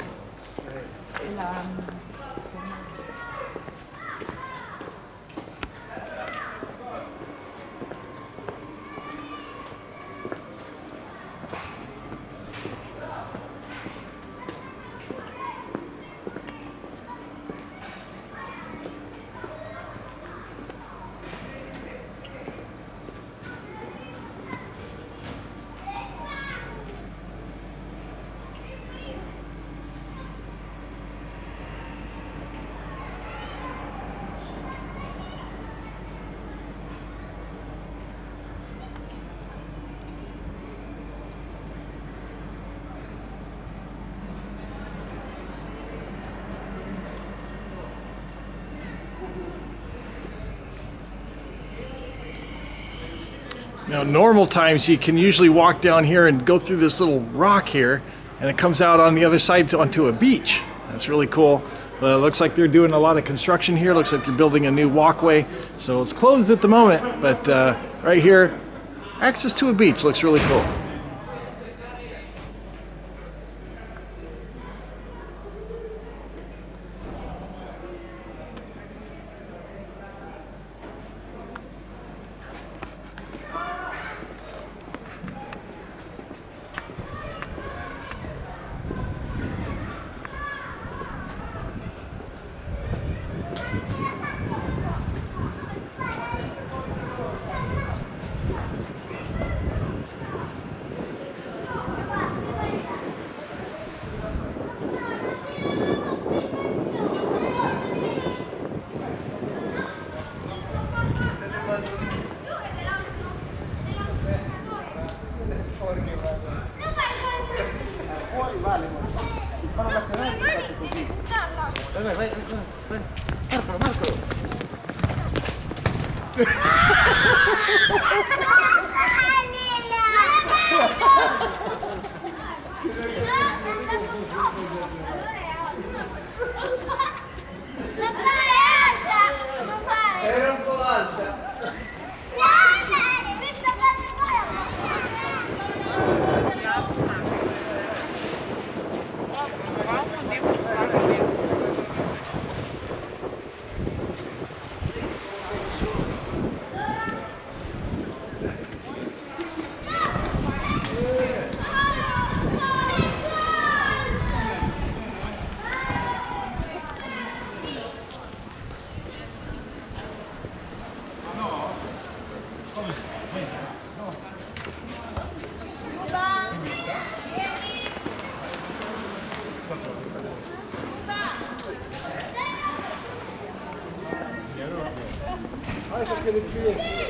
Now, normal times you can usually walk down here and go through this little rock here, and it comes out on the other side onto a beach. That's really cool. It looks like they're doing a lot of construction here. Looks like they're building a new walkway. So it's closed at the moment, but right here, access to a beach looks really cool. Era un po' alta. maschere qui.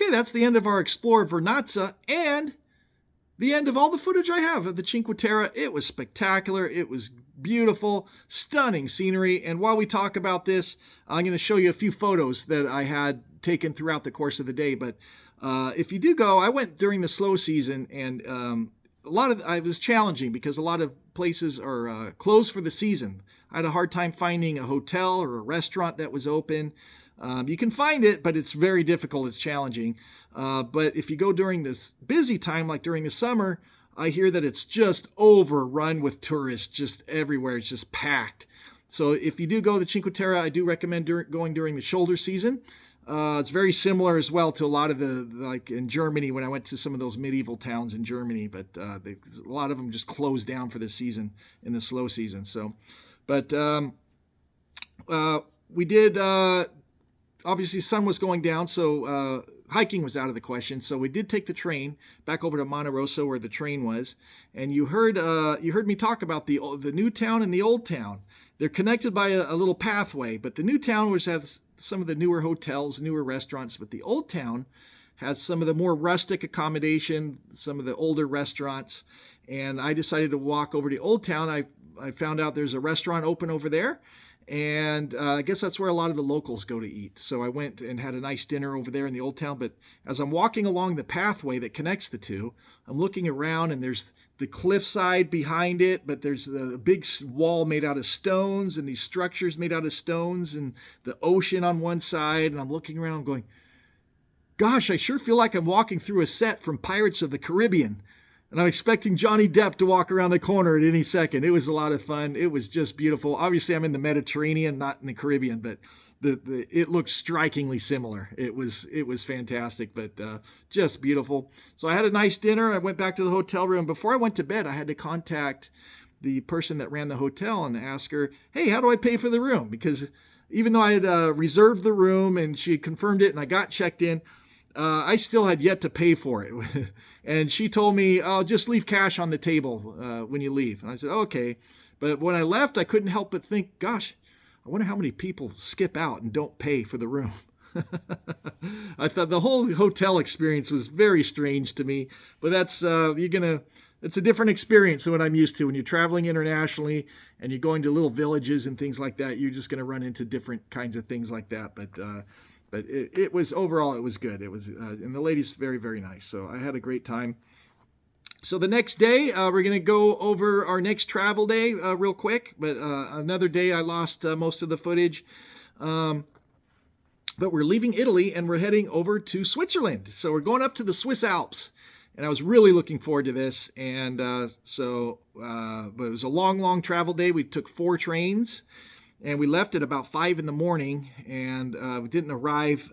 okay, that's the end of our explore of Vernazza and the end of all the footage I have of the Cinque Terre. It was spectacular. It was beautiful, stunning scenery. And while we talk about this, I'm going to show you a few photos that I had taken throughout the course of the day. But if you do go, I went during the slow season, and it was challenging because a lot of places are closed for the season. I had a hard time finding a hotel or a restaurant that was open. You can find it, but it's very difficult. It's challenging. But if you go during this busy time, like during the summer, I hear that it's just overrun with tourists just everywhere. It's just packed. So if you do go to the Cinque Terre, I do recommend going during the shoulder season. It's very similar as well to a lot of like in Germany when I went to some of those medieval towns in Germany, but a lot of them just closed down for the season in the slow season. So, but we did, obviously sun was going down, so hiking was out of the question. So we did take the train back over to Monte Rosso where the train was. And you heard me talk about the new town and the old town. They're connected by a little pathway, but the new town has some of the newer hotels, newer restaurants, but the old town has some of the more rustic accommodation, some of the older restaurants. And I decided to walk over to Old Town. I found out there's a restaurant open over there. And I guess that's where a lot of the locals go to eat. So I went and had a nice dinner over there in the Old Town. But as I'm walking along the pathway that connects the two, I'm looking around and there's the cliffside behind it, but there's a big wall made out of stones and these structures made out of stones and the ocean on one side. And I'm looking around going, gosh, I sure feel like I'm walking through a set from Pirates of the Caribbean. And I'm expecting Johnny Depp to walk around the corner at any second. It was a lot of fun. It was just beautiful. Obviously, I'm in the Mediterranean, not in the Caribbean, but it looked strikingly similar. It was fantastic, but just beautiful. So I had a nice dinner. I went back to the hotel room. Before I went to bed, I had to contact the person that ran the hotel and ask her, hey, how do I pay for the room? Because even though I had reserved the room and she had confirmed it and I got checked in, I still had yet to pay for it. And she told me, oh, just leave cash on the table when you leave. And I said, okay. But when I left, I couldn't help but think, gosh, I wonder how many people skip out and don't pay for the room. I thought the whole hotel experience was very strange to me. But that's, it's a different experience than what I'm used to. When you're traveling internationally and you're going to little villages and things like that, you're just going to run into different kinds of things like that. But it was, overall, it was good. It was, and the lady's very, very nice. So I had a great time. So the next day, we're going to go over our next travel day real quick. But another day, I lost most of the footage. But we're leaving Italy and we're heading over to Switzerland. So we're going up to the Swiss Alps. And I was really looking forward to this. And but it was a long, long travel day. We took 4 trains. And we left at about 5 in the morning, and we didn't arrive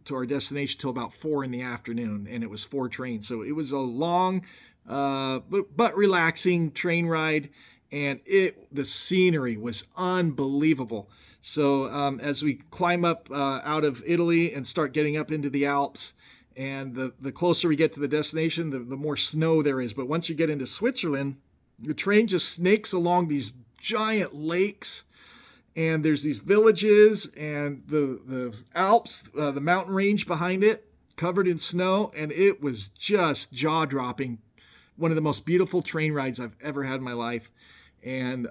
to our destination till about 4 in the afternoon, and it was 4 trains. So it was a long but relaxing train ride, and the scenery was unbelievable. So as we climb up out of Italy and start getting up into the Alps, and the closer we get to the destination, the more snow there is. But once you get into Switzerland, the train just snakes along these giant lakes. And there's these villages and the Alps, the mountain range behind it, covered in snow. And it was just jaw-dropping. One of the most beautiful train rides I've ever had in my life. And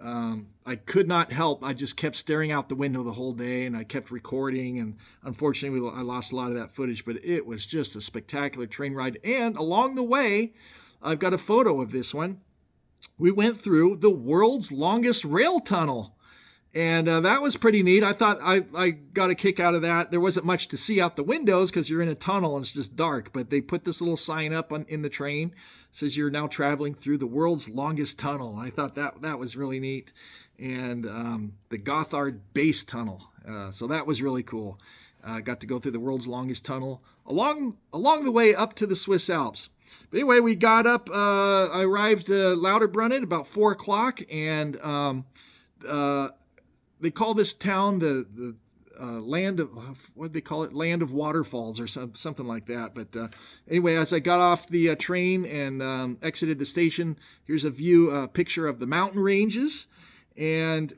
I could not help. I just kept staring out the window the whole day. And I kept recording. And unfortunately, I lost a lot of that footage. But it was just a spectacular train ride. And along the way, I've got a photo of this one. We went through the world's longest rail tunnel. And that was pretty neat. I thought I got a kick out of that. There wasn't much to see out the windows because you're in a tunnel and it's just dark. But they put this little sign up in the train. It says you're now traveling through the world's longest tunnel. I thought that was really neat. And the Gotthard Base Tunnel. So that was really cool. Got to go through the world's longest tunnel along the way up to the Swiss Alps. But anyway, we got up. I arrived Lauterbrunnen about 4 o'clock. And they call this town the land of, what do they call it? Land of waterfalls or something like that. But anyway, as I got off the train and exited the station, here's a picture of the mountain ranges, and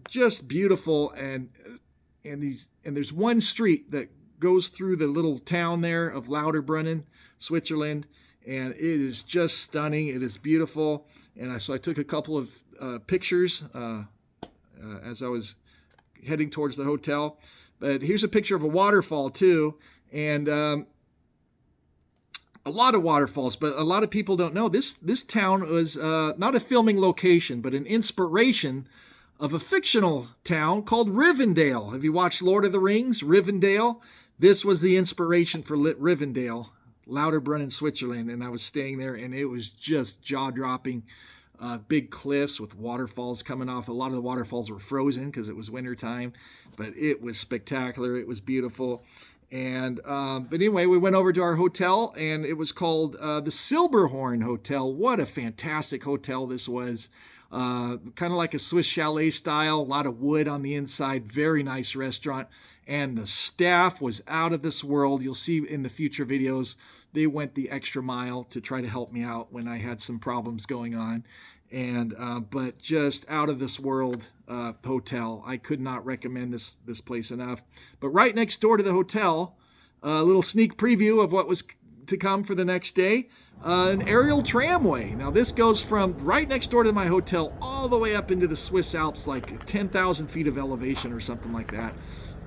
just beautiful. And there's one street that goes through the little town there of Lauterbrunnen, Switzerland, and it is just stunning. It is beautiful. And so I took a couple of pictures as I was heading towards the hotel. But here's a picture of a waterfall too, and a lot of waterfalls. But a lot of people don't know this town was not a filming location, but an inspiration of a fictional town called Rivendell. Have you watched Lord of the Rings? Rivendell. This was the inspiration for Rivendell, Lauterbrunnen, Switzerland, and I was staying there, and it was just jaw-dropping. Big cliffs with waterfalls coming off. A lot of the waterfalls were frozen because it was wintertime, but it was spectacular. It was beautiful. And but anyway, we went over to our hotel, and it was called the Silberhorn Hotel. What a fantastic hotel this was. Kind of like a Swiss chalet style, a lot of wood on the inside, very nice restaurant. And the staff was out of this world. You'll see in the future videos, they went the extra mile to try to help me out when I had some problems going on. And but just out of this world hotel. I could not recommend this place enough. But right next door to the hotel, a little sneak preview of what was to come for the next day, an aerial tramway. Now this goes from right next door to my hotel all the way up into the Swiss Alps, like 10,000 feet of elevation or something like that.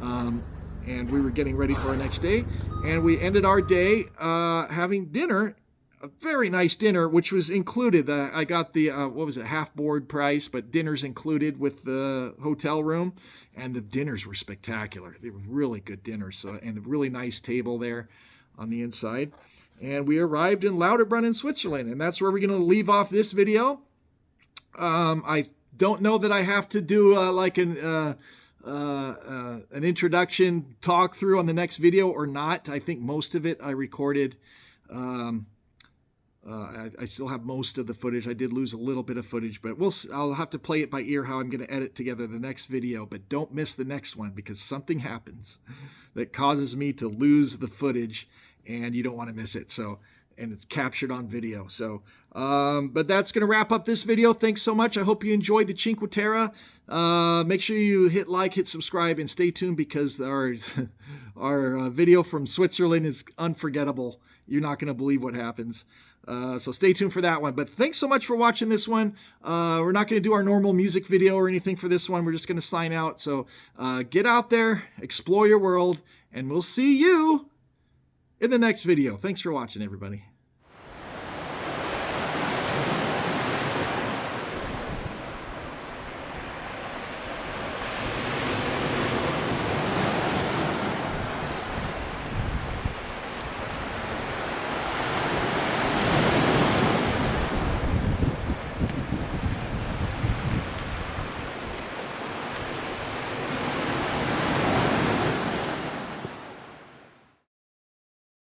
And we were getting ready for our next day, and we ended our day having dinner, a very nice dinner, which was included. I got the, what was it, half board price, but dinner's included with the hotel room, and the dinners were spectacular. They were really good dinners, and a really nice table there on the inside. And we arrived in Lauterbrunnen, Switzerland, and that's where we're going to leave off this video. I don't know that I have to do like an introduction talk through on the next video or not. I think most of it I recorded. I still have most of the footage. I did lose a little bit of footage, but I'll have to play it by ear how I'm going to edit together the next video. But don't miss the next one, because something happens that causes me to lose the footage, and you don't want to miss it. So, and it's captured on video. So, but that's going to wrap up this video. Thanks so much. I hope you enjoyed the Cinque Terre. Make sure you hit like, hit subscribe, and stay tuned, because our video from Switzerland is unforgettable. You're not going to believe what happens. So stay tuned for that one. But thanks so much for watching this one. We're not going to do our normal music video or anything for this one. We're just going to sign out. So get out there, explore your world, and we'll see you in the next video. Thanks for watching, everybody.